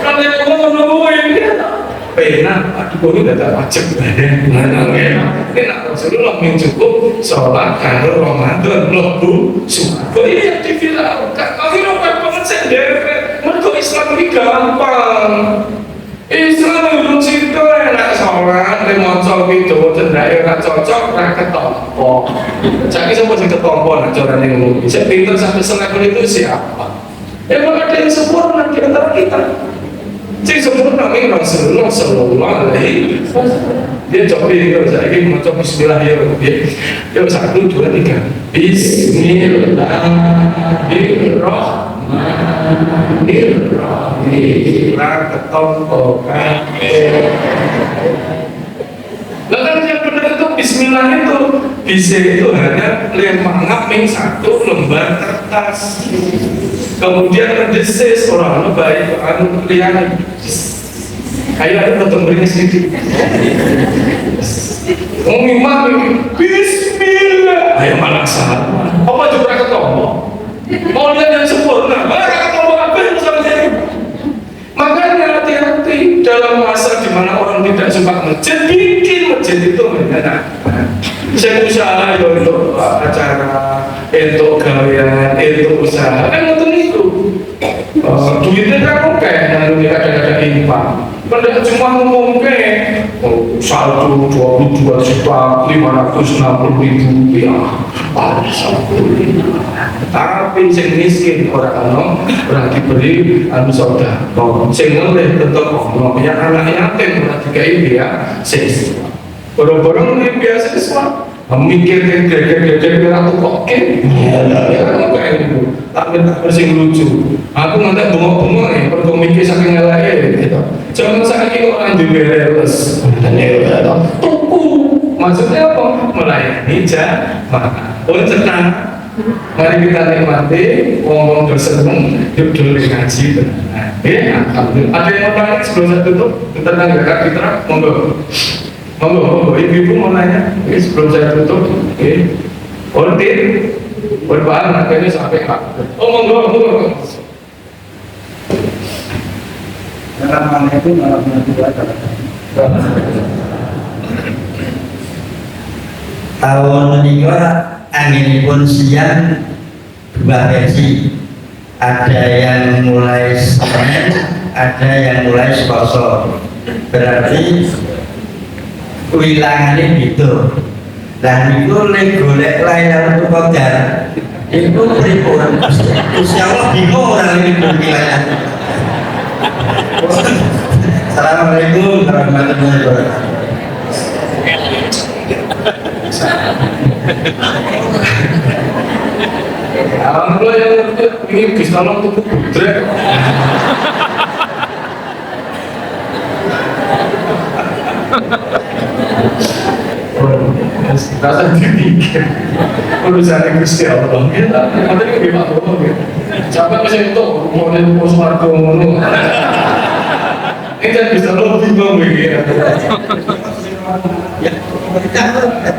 kalau ngomong penak Pak Dukuh ini tidak wajib badan enak Rasulullah yang cukup sholat karo Ramadan mlebu surga ini yang diviralkan akhirnya banget sendiri mereka Islam ini gampang Islam itu cinta enak sholat lemocok itu cendai enak cocok enak ketompo jadi siapa yang ketompo nak coran yang ngomong saya pintar sampai selevel itu siapa emang ada yang sempurna di antara kita sing sempurna ini Rasulullah sallallahu alaihi wasallam dia coba ya saya ini mau coba bismillah ya 1, 2, 3 bismillahirrahmanirrahim ketompo lah kan yang benar itu bismillah itu bisa itu hanya lemangap ming 1 lembar kertas kemudian mendesis orang baik anu lihat ayo ada potong berinya sedikit ngomong bismillah ayo malah salah apa juga ketemu mau lihat yang sempurna ketemu apa yang sama saya makanya hati-hati dalam masa dimana orang tidak suka masjid bikin masjid itu menyenangkan saya usaha ya untuk acara untuk gawean untuk usaha kan nonton itu duitnya kan kayak nanti kadang-kadang infak pada cuma ngomong kayak 122 juta 560.000 rupiah tapi yang miskin orang diberi anu saudara yang ngelih tetap yang anak yatim orang dikai dia siswa borong-borong ini beasiswa mikir geger-geger aku kok tak bersing lucu aku ngantek bengok-bengok ya perlu mikir saking ngelai gitu jangan sakit orang diberes tuku maksudnya apa? Melayani jamaah tenang mari kita nikmati ngomong berseneng yuk dulu ngaji ya alhamdulillah ada yang mau tanya sebelum saya tutup tentang gerak fitra monggo ibu-ibu mau nanya sebelum saya tutup order berbahan akhirnya sampai monggo Assalamualaikum warahmatullahi wabarakatuh. Tahun menikah anginipun siang 2 versi. Ada yang mulai Senin, ada yang mulai Selasa. Berarti wilangannya gitu. Dan itu golek layar untuk kodar. Itu pripun? Gusti Allah bingung orang ini berwilayah. Assalamualaikum warahmatullahi wabarakatuh. Alhamdulillah yang ini bisa nonton putrek. Rasa dipikir urusan Gusti Allah kita ada yang gimana gitu. Siapa masih itu mau suarga ngono. Ini kan bisa lebih begitu.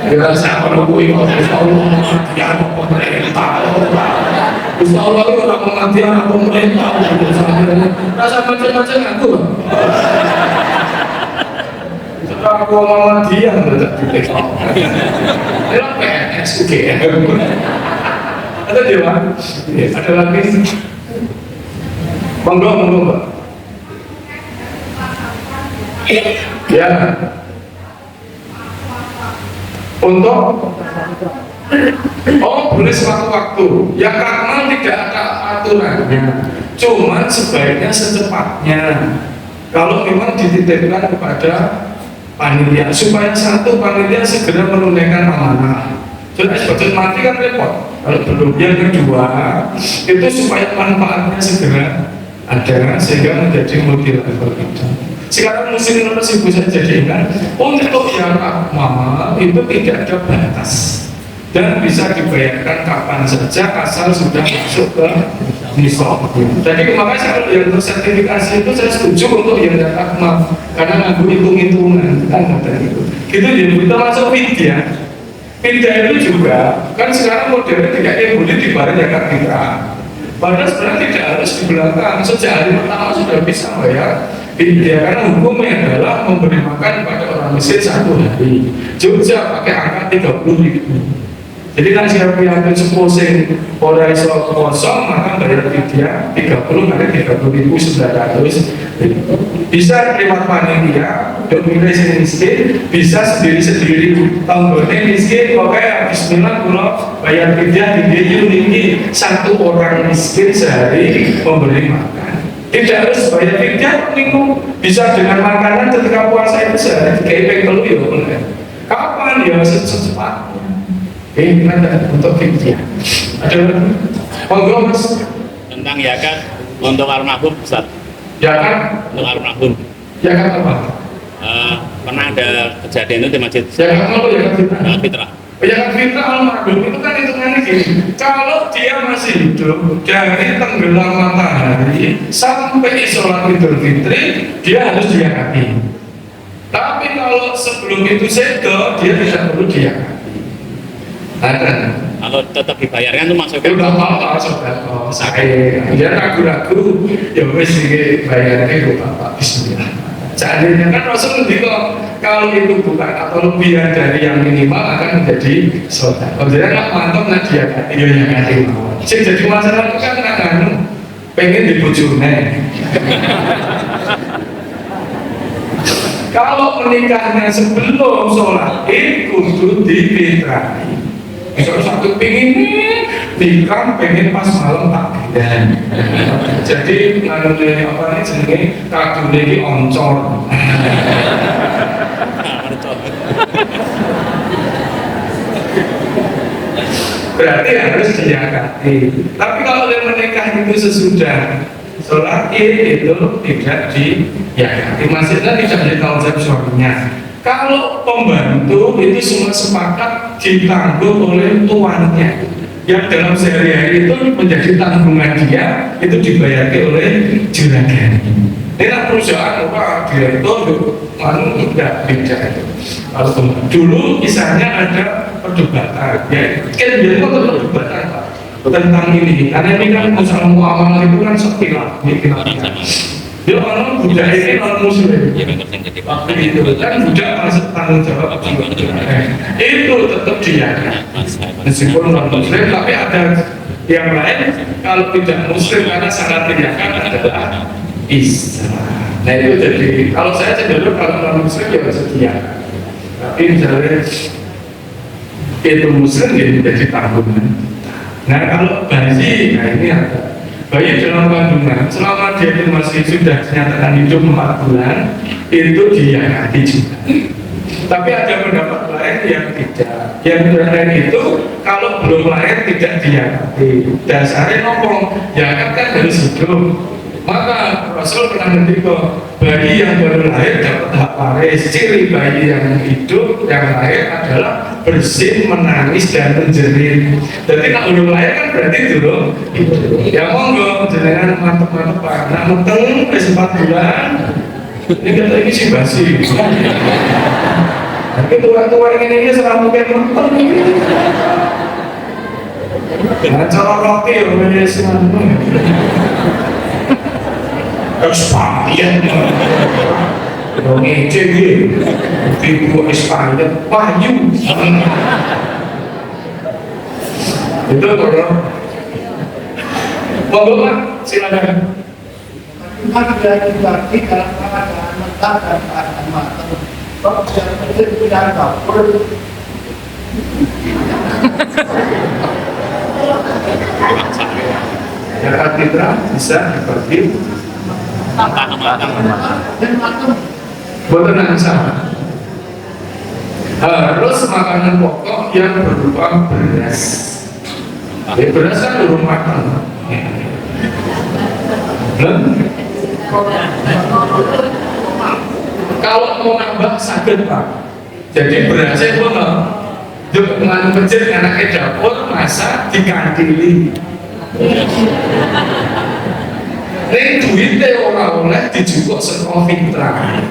Kita sama nunggu Gusti Allah ya pemerintah. Gusti Allah itu orang mengerti anak pemerintah. Rasa macam-macam aku. Aku ngomong dia nggak tidak. Itu PNS UGM. Ada dia Pak? Ada lagi. Monggo Pak. Ya. Untuk boleh sewaktu-waktu. Yang karena tidak ada aturannya. Cuman sebaiknya secepatnya. Kalau memang dititipkan kepada panitia supaya satu panitia segera menunaikan amanah. Jadi budget mati kan repot. Kalau belum yang kedua itu supaya manfaatnya segera ada sehingga menjadi multi level itu. Sekarang musim nomor 1000 saya jadikan untuk yang mama itu tidak ada batas dan bisa dibayarkan kapan saja asal sudah masuk ke nisab. Jadi makanya kalau yang tersertifikasi itu saya setuju untuk yang data akmal karena nganggu hitung-hitungan kan ada itu. Gitu ya kita masuk vidya. Vidya itu juga kan sekarang modelnya tidak boleh dibayar zakat fitrah. Padahal sebenarnya tidak harus di belakang sejak hari pertama sudah bisa bayar vidya karena hukumnya adalah memberi makan pada orang miskin 1 hari. Jogja pakai angka 30.000. Jadi kan siapa yang sepuluh orang iso kosong maka bayar vidya 30 kali 30.900 bisa lewat panitia untuk milih miskin bisa sendiri-sendiri tanggungnya miskin pokoknya bismillah kalau bayar vidya di ini 1 orang miskin sehari memberi makan tidak harus bayar vidya minggu bisa dengan makanan ketika puasa itu sehari kayak telu ya boleh kapan ya secepatnya ada untuk vidya. Ada monggo Mas tentang zakat untuk almarhum Ustaz. Zakat Untuk almarhum. Zakat apa? Pernah ada kejadian itu di masjid. Zakat apa ya? Fitrah. Zakat fitrah almarhum itu kan hitungannya gini. Kalau dia masih hidup dari tenggelam matahari sampai sholat Idul Fitri dia harus diyakati. Tapi kalau sebelum itu sedo dia tidak perlu diyakati. Kalau tetap dibayarkan itu masuknya udah apa sudah saya dia ragu-ragu ya wes ini bayarnya itu bapak bismillah seandainya kan Rasul kok kalau itu bukan atau lebihan dari yang minimal akan menjadi saudara jadi nggak mantap nak dia kan iya yang ngerti sih jadi masalah itu kan nggak pengen dibujurnya kalau menikahnya sebelum sholat itu kudu difitrahi. Kalau satu pingin nikah pengen pas malam takbiran. Jadi nganune apa nih jenenge kadune iki oncor. Berarti harus diyakati. Tapi kalau yang menikah itu sesudah sholat id itu tidak diyakati. Maksudnya tidak ditanggung jawab suaminya. Kalau pembantu itu semua sepakat ditanggung oleh tuannya yang dalam sehari-hari itu menjadi tanggungan dia itu dibayarkan oleh juragan. Ini perusahaan apa direktur anu tidak beda itu. Kalau dulu misalnya ada perdebatan, ya kan jadi perdebatan tentang ini karena ini kan masalah muamalah itu kan sepilah dia orang budaya ini non muslim waktu itu kan budaya masuk tanggung jawab itu tetap dia meskipun non muslim tapi ada yang lain kalau tidak muslim karena syarat tindakan adalah Islam. Nah itu jadi kalau saya cenderung kalau non muslim ya setia tapi misalnya itu muslim ya menjadi tanggungan Nah kalau bayi, nah ini ada bayi dalam kandungan selama dia itu masih sudah dinyatakan hidup 4 bulan itu diangkati juga. Tapi ada pendapat lain yang tidak. Yang lain itu kalau belum lahir tidak diangkati. Dasarnya ngomong ya kan harus hidup. Maka Rasul pernah ngendika bayi yang baru lahir dapat hak waris. Ciri bayi yang hidup yang lahir adalah bersin, menangis dan menjerit. Jadi kalau belum lahir kan berarti dulu hidup. Ya monggo jenengan mantep-mantep Pak. Nah meteng 4 bulan. Ini kata ini sih basi. Tapi tua-tua ini serah mungkin menteng. Nah cara roti ya menyesuaikan. Eksperimen dong ngece gitu ibu eksperimen payu itu kalau monggo Pak silakan. Ada dibagi dalam keadaan mentah dan keadaan matang. Kalau jangan itu tidak dapur. Ya katedra bisa dibagi buatan yang sama. Harus makanan pokok yang berupa beras. Beras kan belum matang. Kalau mau nambah sakit Pak. Jadi berasnya itu juga mengandung kecil anaknya dapur masak dikantili. Ini duitnya orang oleh dijupuk sekolah fitrah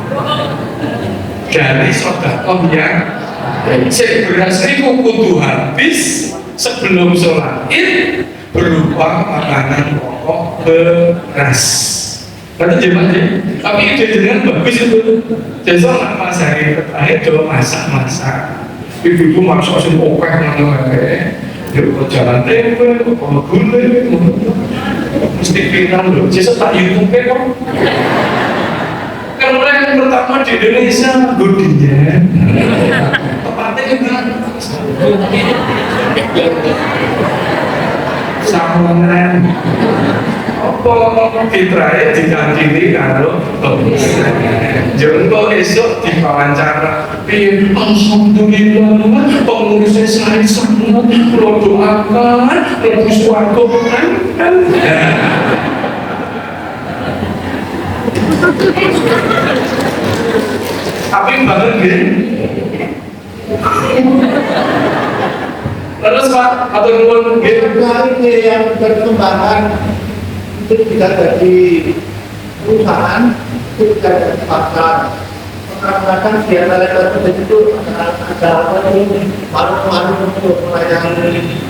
dari sodakoh yang beras itu kudu habis sebelum sholat id berupa makanan pokok beras. Berarti gimana? Tapi ide dengan bagus itu. Besok nak pasari terakhir coba masak-masak. Ibu-ibu masak sing okeh ngono wae. Yuk jalan tempe, kalau gulai, mesti viral loh. Sesat tak YouTube kok. Kalau yang pertama di Indonesia, Godinya. Tepatnya juga Samonan. Apa fitrahnya dikandili kalau jengko esok diwawancara alhamdulillah pengurusnya saya sangat lo doakan lebih suatu kan tapi banget gini terus Pak atau nuwun Ini yang berkembangan itu tidak dari perusahaan, itu tidak dari pasar. Kadang-kadang di antara tersebut itu ada apa ini malu-malu untuk melayani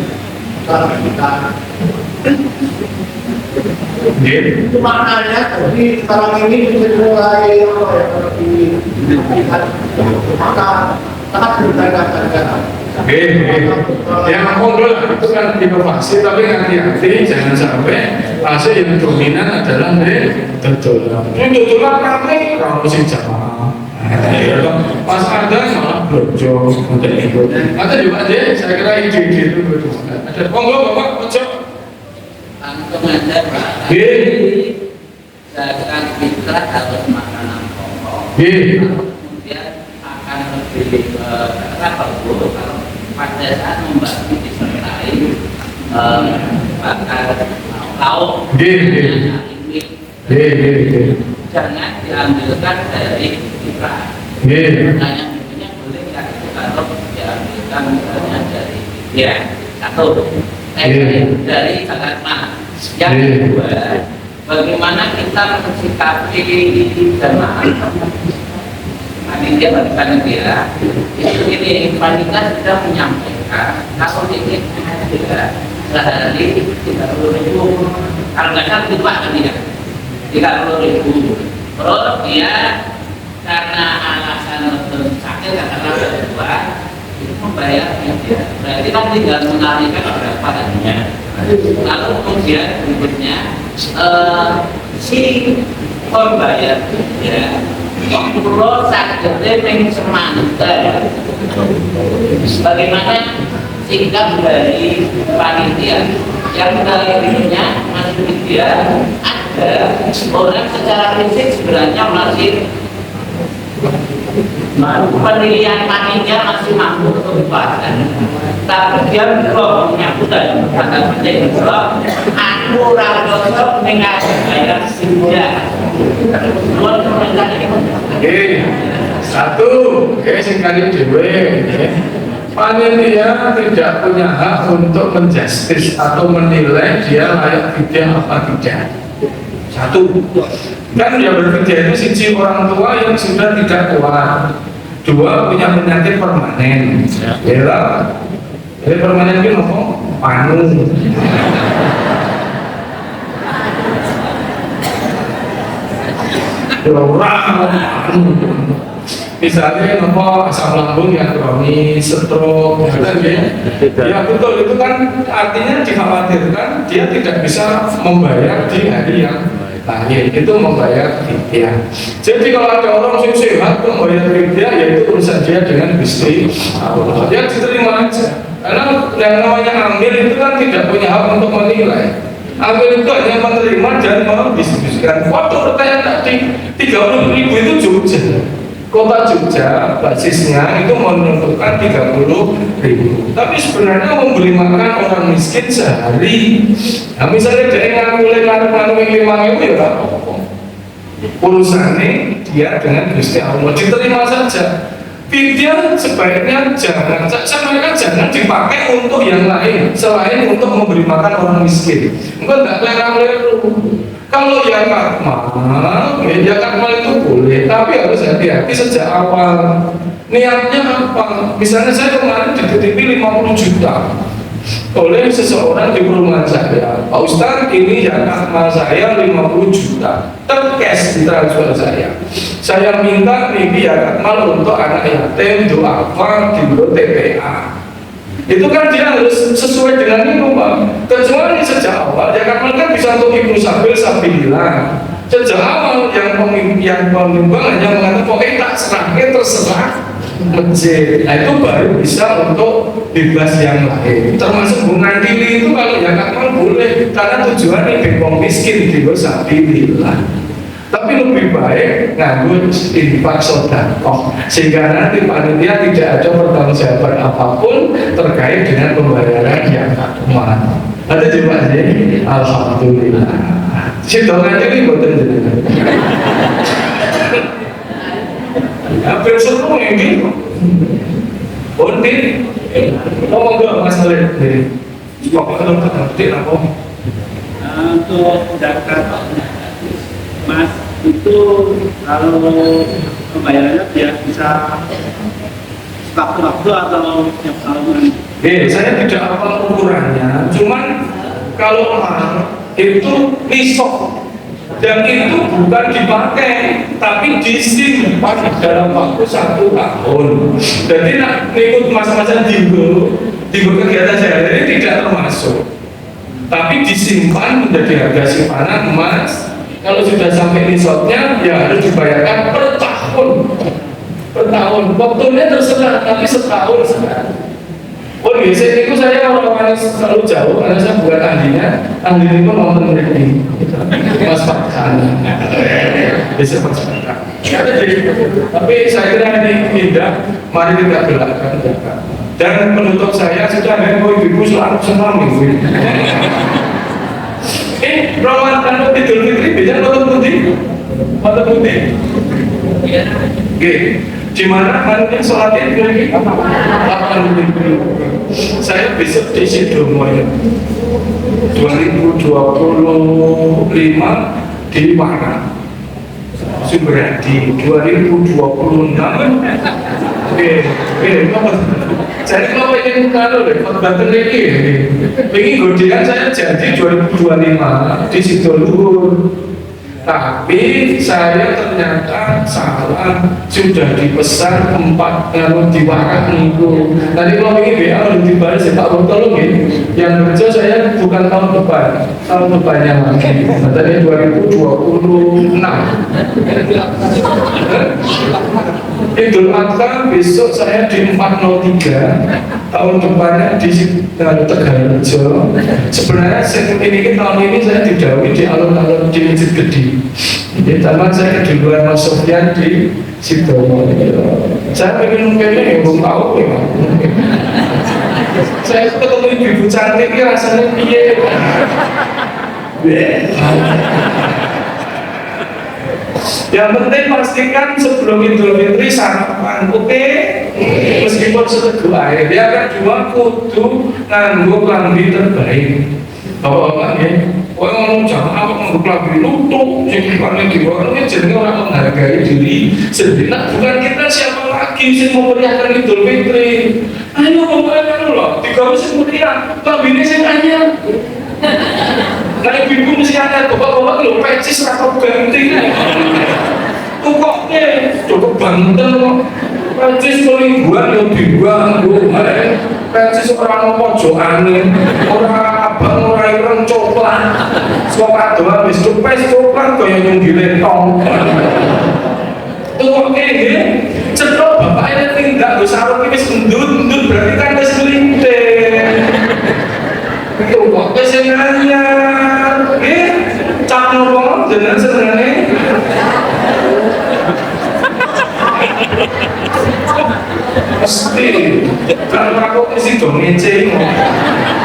masyarakat kita. Itu maknanya jadi sekarang ini sudah mulai maka sangat berharga-harga. Yang monggo itu kan inovasi tapi hati-hati jangan sampai hasil yang dominan adalah dodolan. Ini dodolan kami kalau mesti jamaah. Pas ada malah blojo untuk itu. Ada juga deh, saya kira ide-ide itu ada. Monggo Bapak ojo. Langsung aja Pak. Zakat fitrah harus makanan pokok. Kemudian akan lebih bagus kalau pada saat membagi disertai bakar lauk jangan diambilkan dari fitrah. Makanya intinya boleh nggak kalau diambilkan misalnya dari satu dari zakat mal. Yang kedua, bagaimana kita mensikapi jamaah panitia bagi panitia ini panitia sudah menyampaikan kalau ingin panitia sehari 30.000 kalau nggak salah itu Pak panitia 30.000 terus dia karena alasan sakit karena kedua itu membayar panitia berarti kan tinggal mengalihkan berapa tadinya lalu kemudian berikutnya si pembayar ya kalau sakitnya yang semangat bagaimana sikap dari panitia yang terakhirnya Mas Widya ada orang secara fisik sebenarnya masih penilaian panitia masih mampu untuk dipasang, tapi dia blok menyambutkan kata penting blok aku rakyat dengan bayar sinja. Oke, satu, singkali dewe. Panitia tidak punya hak untuk menjustis atau menilai dia layak fidyah apa tidak. Satu, kan dia berfidyah itu siji orang tua yang sudah tidak kuat. Dua, punya penyakit permanen. Ya, jadi permanen itu apa? Panu. Misalnya nopo asam lambung yang kronis, stroke, ya betul, itu kan artinya dikhawatirkan dia tidak bisa membayar di hari yang lahir, itu membayar fidyah. Jadi kalau ada orang yang sehat membayar fidyah, ya itu urusan dia dengan Gusti Allah, dia diterima aja. Karena yang namanya amil itu kan tidak punya hak untuk menilai. Ambil itu hanya menerima dan mendistribusikan. Waktu pertanyaan tadi 30.000 itu Jogja, kota Jogja basisnya itu menentukan 30.000. Tapi sebenarnya memberi makan orang miskin sehari. Nah misalnya dia ngaku-ngaku yang 5.000 ya nggak apa-apa. Urusannya dia dengan Gusti Allah diterima saja. Fidyah sebaiknya jangan, jangan dipakai untuk yang lain selain untuk memberi makan orang miskin. Enggak lera-leru. Kalau yang akmal, ya akmal itu boleh, tapi harus hati-hati sejak awal. Niatnya apa? Misalnya saya kemarin dititipi 50 juta oleh seseorang di perumahan saya. Pak Ustadz, ini yang akmal saya 50 juta tercash di transfer saya. Saya minta ini ya akmal untuk anak yatim, doa di TPA. Itu kan dia harus sesuai dengan itu, Pak. Kecuali sejak awal ya akmal kan bisa untuk ibu sabil sabilillah. Sejak awal yang pemimpin hanya mengatakan pokoknya tak serahnya terserah masjid. Nah itu baru bisa untuk bebas yang lain. Termasuk bunga dili itu kalau yang akmal boleh karena tujuannya bebas miskin di sabilillah. Tapi lebih baik nganggur infak sedekah sehingga nanti panitia tidak ada pertanggungjawaban apapun terkait dengan pembayaran yang akmal. Ada juga sih, alhamdulillah. Si dongan ini buatan jenengan. Hampir seluruh ini, Bondin, ngomong ke Mas Khalid, kalau ngerti apa? Untuk zakat Mas itu kalau pembayarannya biar bisa waktu-waktu atau tiap tahun? Saya tidak hafal ukurannya, cuman kalau mahal itu nisab dan itu bukan dipakai tapi disimpan dalam waktu 1 tahun. Jadi nak ikut masa-masa tinggal kegiatan sehari-hari tidak termasuk, tapi disimpan menjadi harga simpanan emas. Kalau sudah sampai nisabnya ya harus dibayarkan per tahun. Waktunya terserah, tapi setahun sekarang. Oh biasanya itu saya orang-orang selalu jauh karena saya bukan ahlinya. Ahli itu nonton ini Mas Fakhan. Bisa Mas Fakhan. Tapi saya kira ini tidak. Mari kita belakang. Dan penutup saya sudah ada ibu selalu senang ibu. Ramadhan Idul Fitri bisa nonton putih. Oke, di mana nanti sholat Idul Fitri? Saya besok di Sidomo 2025 di mana? Subradi 2026. Jadi kalau ingin kalau khotbah ini, ingin godikan saya janji 2025 di Sidoarjo. Tapi saya ternyata salah, sudah dipesan 4 ngaruh diwarak niku. Tadi kalau ini BA udah dibahas ya Pak Botol yang kerja saya bukan tahun depannya lagi. Tadi 2026. Idul Adha besok saya di 403, tahun depannya di Tegalrejo. Sebenarnya ini tahun ini saya didawi di alun-alun di Masjid Gede. Di taman saya di luar Mas Sofyan di Sidomo. Saya pengen ya belum tahu ya. Saya ketemu ibu cantik ini rasanya piye. Yang penting pastikan sebelum Idul Fitri sarapan, oke? Meskipun seteguh air. Yang kedua kudu nganggo klambi terbaik. Bapak-bapak ya, orang jangan apa nganggo klambi lutuk, sing klambi di luar ini jenenge orang menghargai diri sendiri. Nah, bukan kita siapa lagi sing memeriahkan Idul Fitri. Ayo bapak loh, tiga sing meriah, klambine sing anyar. Nah, ibu mesti ada bapak-bapak lo pecis atau ganti. Pokoknya cukup banten kok. Pecis mingguan yang dibuang pecis orang pojokan, orang abang, orang ireng coklat. Suka doang wis cupes coklat kaya yang dilentong. Pokoknya ini cetok bapaknya tindak do sarung wis endut-endut berarti kan wis melintir. Itu kok kesenangannya cap nopo jenengan senengane pasti kalau aku isi dong ngeceng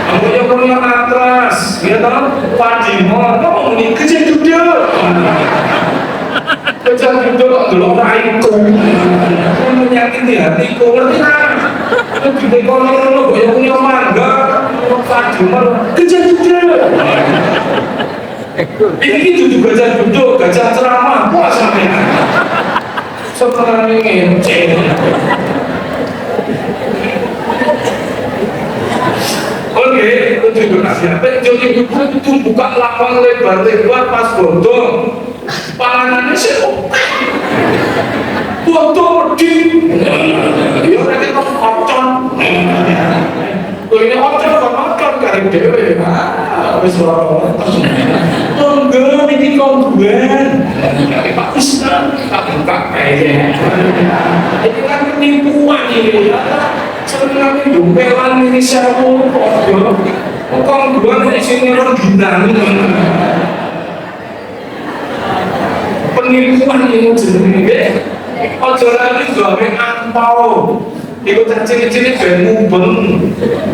aku punya atlas ya tau Padimo kok ini kecil duduk kecil duduk dulu raiku menyakiti hatiku ngerti kan di kono gue punya mangga Padimo kecil duduk ini duduk gajah ceramah puasanya setelah ini ngeceng. Oke, itu nasihat. Jadi itu buka lapang lebar-lebar pas bodong. Panganannya sih oke. Bodong di. Ya mereka kok ocon. Ini ocon karib dewe. Wis ora. Tunggu iki kongguan. Pak Ustaz, tak buka kayaknya. Ini kan penipuan ini. Sebenarnya dumpelan ini siapa kok gue di sini orang bintang penipuan ini jenenge ojo lagi gawe angpau ikut ciri-ciri ben mubeng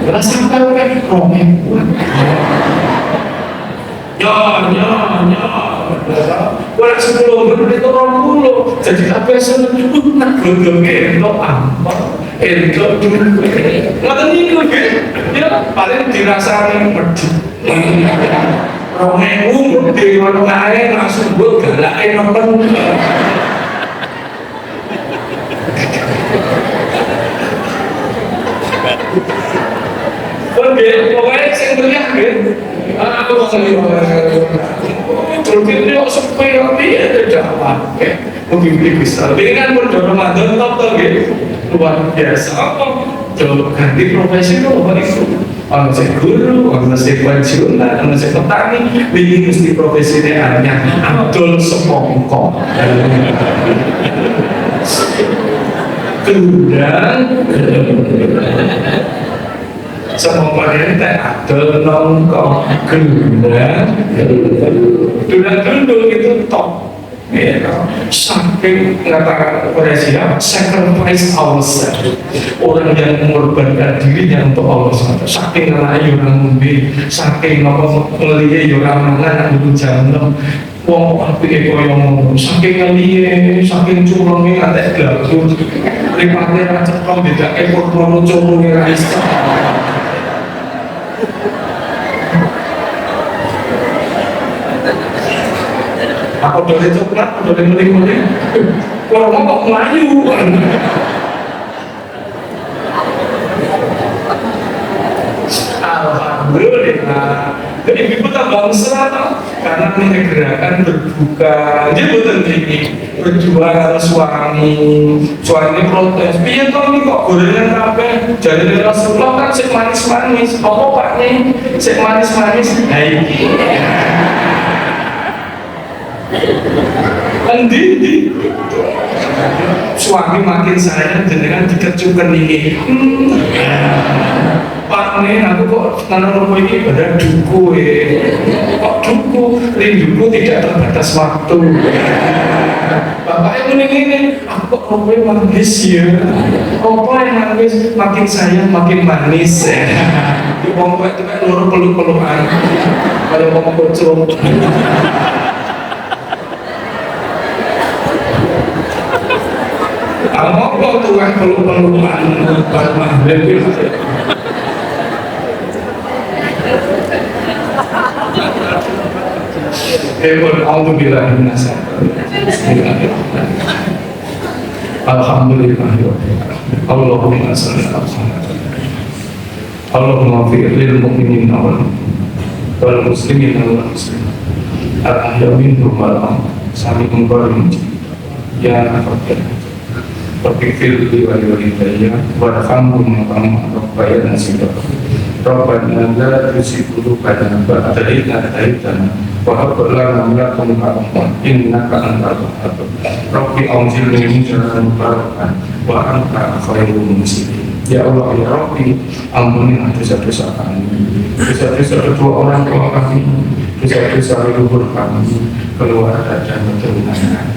ora sampai kayak romen Orang 10 menit itu 20 jadi apa seneng nak gondongnya itu apa itu dulu ngoten niku ya paling dirasani medhit romewu gede ngono kae langsung mbok galake nonton pokoknya sing meriah gitu aku mau terus ini kok sepi ya tidak apa-apa mungkin bisa ini kan bulan Ramadan top gitu luar biasa apa coba ganti profesi lo apa itu orang saya guru, orang saya pensiunan, orang saya petani ini mesti profesinya hanya Abdul Sepongkok kemudian semua ini teh Abdul nongkong kemudian dulu itu top ya, saking mengatakan kepada siapa sacrifice ourselves orang yang mengorbankan dirinya untuk Allah saking ngelayu orang mumbi saking ngeliat orang mangan dulu jalan wong apike koyo ngono saking ngeliye saking curunge ngantek glabur ripate ra cetok bedake purwono curunge ra iso aku dari coklat, dari meling-meling kalau mau melayu alhamdulillah jadi ibu tak bangsa karena ini gerakan berbuka. Dia betul ini berdua karo suami protes. Piye to iki kok gorengan kabeh? Jarine Rasulullah kan sik manis-manis. Apa Pak nih? Sik manis-manis. Ha iki. Endi suami makin sayang jenengan dikecukan ini. Pak nih aku kok tanam rumah ini pada duku kok duku rinduku tidak terbatas waktu. Bapak yang ini aku kok rumahnya manis ya. Apa yang manis makin sayang makin manis. Di bawah itu kan loro peluk-pelukan kayak mau bocor. Kamu kok tuang peluk-pelukan Pak Mahmud itu. Alhamdulillah Alhamdulillah Allahumma salli ala Allahumma fi lil mu'minin wal muslimin wal muslimat al-ahya minhum wal amwat saling qarin ya Rabbikfir li wa liwalidayya warhamhum kama rabbayani saghira Rabbana la tuzigh qulubana ba'da idh hadaytana wa hab lana min ladunka rahmah innaka antal wahhab Rabbi anzilni mudkhalan mubarakan wa anta khairul munzilin. Ya Allah ya Rabbi, ampunilah dosa-dosa kami, dosa-dosa kedua orang tua kami, dosa-dosa leluhur kami, keluarga dan keturunan kami.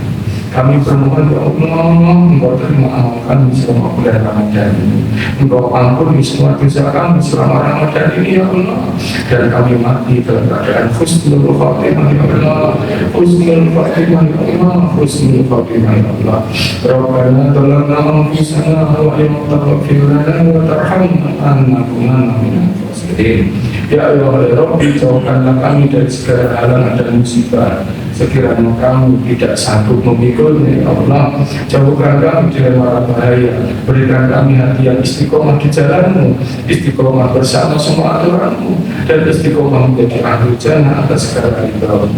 Kami bermohon ya Allah, Engkau terima amal kami selama bulan Ramadan ini. Engkau ampuni semua dosa kami selama Ramadan ini ya Allah. Dan kami mati dalam keadaan husnul khatimah ya Allah, husnul khatimah ya Allah, husnul khatimah ya Allah. Rabbana zalamna anfusana wa in taghfir lana wa tarhamna lanakunanna minal khasirin. Ya Allah ya Rabbi, jauhkanlah kami dari segala halangan dan musibah. Sekiranya kamu tidak sanggup memikulnya ya Allah, jauhkan kami dari mara bahaya. Berikan kami hati yang istiqomah di jalanmu, istiqomah bersama semua aturanmu, dan istiqomah menjadi ahli jannah atas segala ridhamu.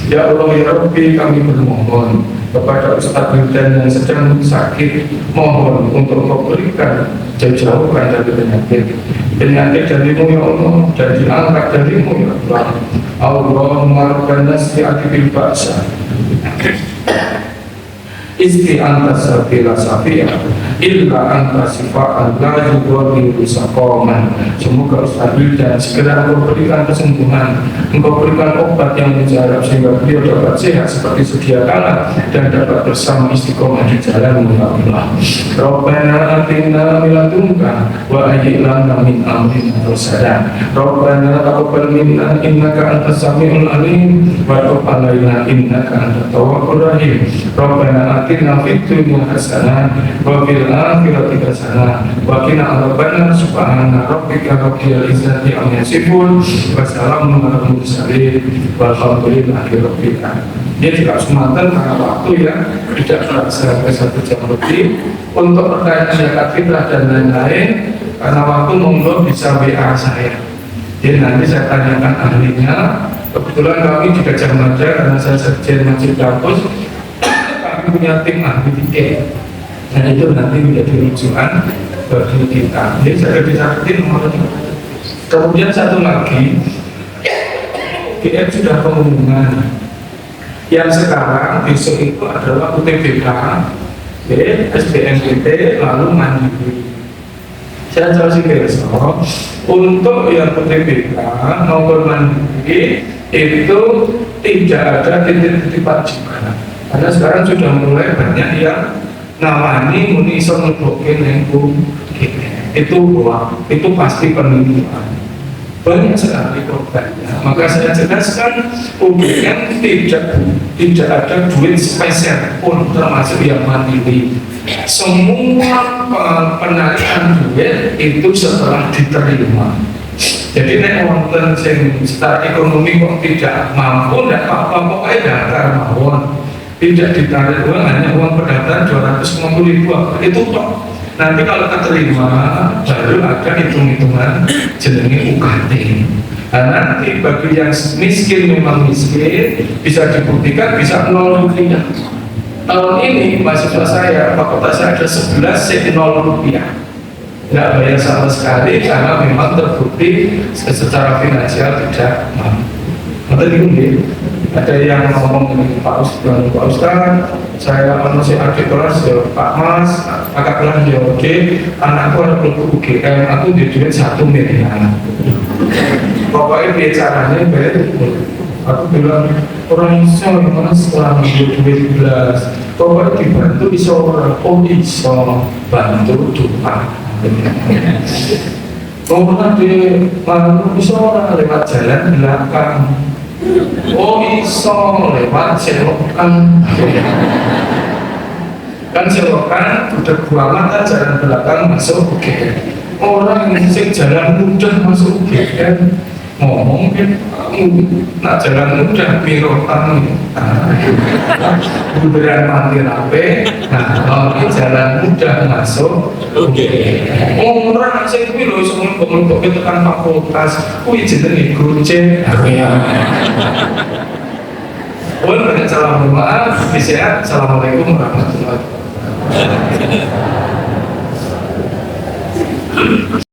Ya Allah ya Rabbi, kami bermohon kepada Ustaz Wildan yang sedang sakit, mohon untuk Kau berikan jauhkan dari penyakit darimu ya Allah, dan diangkat darimu ya Allah. Allahumma rabbana si'ati bil ba'sa isti anta sabila safiya illa anta sifa'an la yudhariru saqaman. Semoga Ustaz Wildan segera Engkau berikan kesembuhan, Engkau berikan obat yang mujarab sehingga beliau dapat sehat seperti sedia kala dan dapat bersama istiqomah di jalan-Mu ya Allah. Rabbana atina min ladunka wa hayyi lana min amrina rashada. Rabbana taqabbal minna innaka antas samiul alim wa tub alaina innaka antat tawwabur rahim. Rabbana atina fid dunya hasanah wa fil akhirati hasanah wa qina adzabannar. Subhana rabbika rabbil izzati amma yasifun wa salamun alal mursalin walhamdulillahi rabbil alamin. Dia tidak semantan karena waktu ya tidak terasa sampai 1 jam lebih untuk pertanyaan zakat fitrah dan lain-lain. Karena waktu monggo bisa WA saya. Jadi nanti saya tanyakan ahlinya. Kebetulan kami di Gajah Mada karena saya sekjen Masjid Kampus, kami punya tim ahli tiket. Dan itu nanti menjadi rujukan bagi kita. Jadi saya disakitin nomornya. Kemudian satu lagi, GM sudah pengumuman. Yang sekarang besok itu adalah UTBK, SBMPT, lalu mandiri. Saya jauh sih besok untuk yang UTBK maupun mandiri itu tidak ada titik-titik wajiban. Karena sekarang sudah mulai banyak yang nawani muni iso ngeblokir nengku itu uang, itu pasti penipuan. Banyak sekali korbannya. Maka saya jelaskan UGM tidak ada duit spesial pun termasuk yang mandiri. Semua penarikan duit itu setelah diterima. Jadi nek wonten sing secara ekonomi kok tidak mampu, tidak apa-apa, pokoknya daftar mawon. Tidak ditarik uang, hanya uang pendaftaran 250.000 itu toh. Nanti kalau keterima baru ada hitung-hitungan jenenge UKT. Nah, nanti bagi yang miskin memang miskin bisa dibuktikan bisa 0 rupiah. Tahun ini mahasiswa saya, fakultas saya ada 11 yang 0 rupiah. Nggak bayar sama sekali karena memang terbukti secara finansial tidak mampu. Ada yang ngomong dengan Pak Ustaz, saya manusia adik kelas ya Pak Mas, kakak kelas ya oke, anakku ada kelompok UGM, aku di duit 1 miliar. Pokoknya bicaranya bayar. Aku bilang orang iso gimana setelah duit belas, pokoknya dibantu bisa orang, bisa bantu doa. Pokoknya di mana bisa orang lewat jalan belakang. Iso lewat selokan. Kan selokan udah buangan kan jalan belakang masuk UGM. Orang yang jalan mudah masuk UGM ngomong kan nak jalan mudah pirotan bundaran mati rape. Nah kalau jalan mudah masuk orang saya itu loh sebelum tekan fakultas kuih jenenge Gojek. Banyak salam maaf, bisa. Assalamualaikum warahmatullahi wabarakatuh.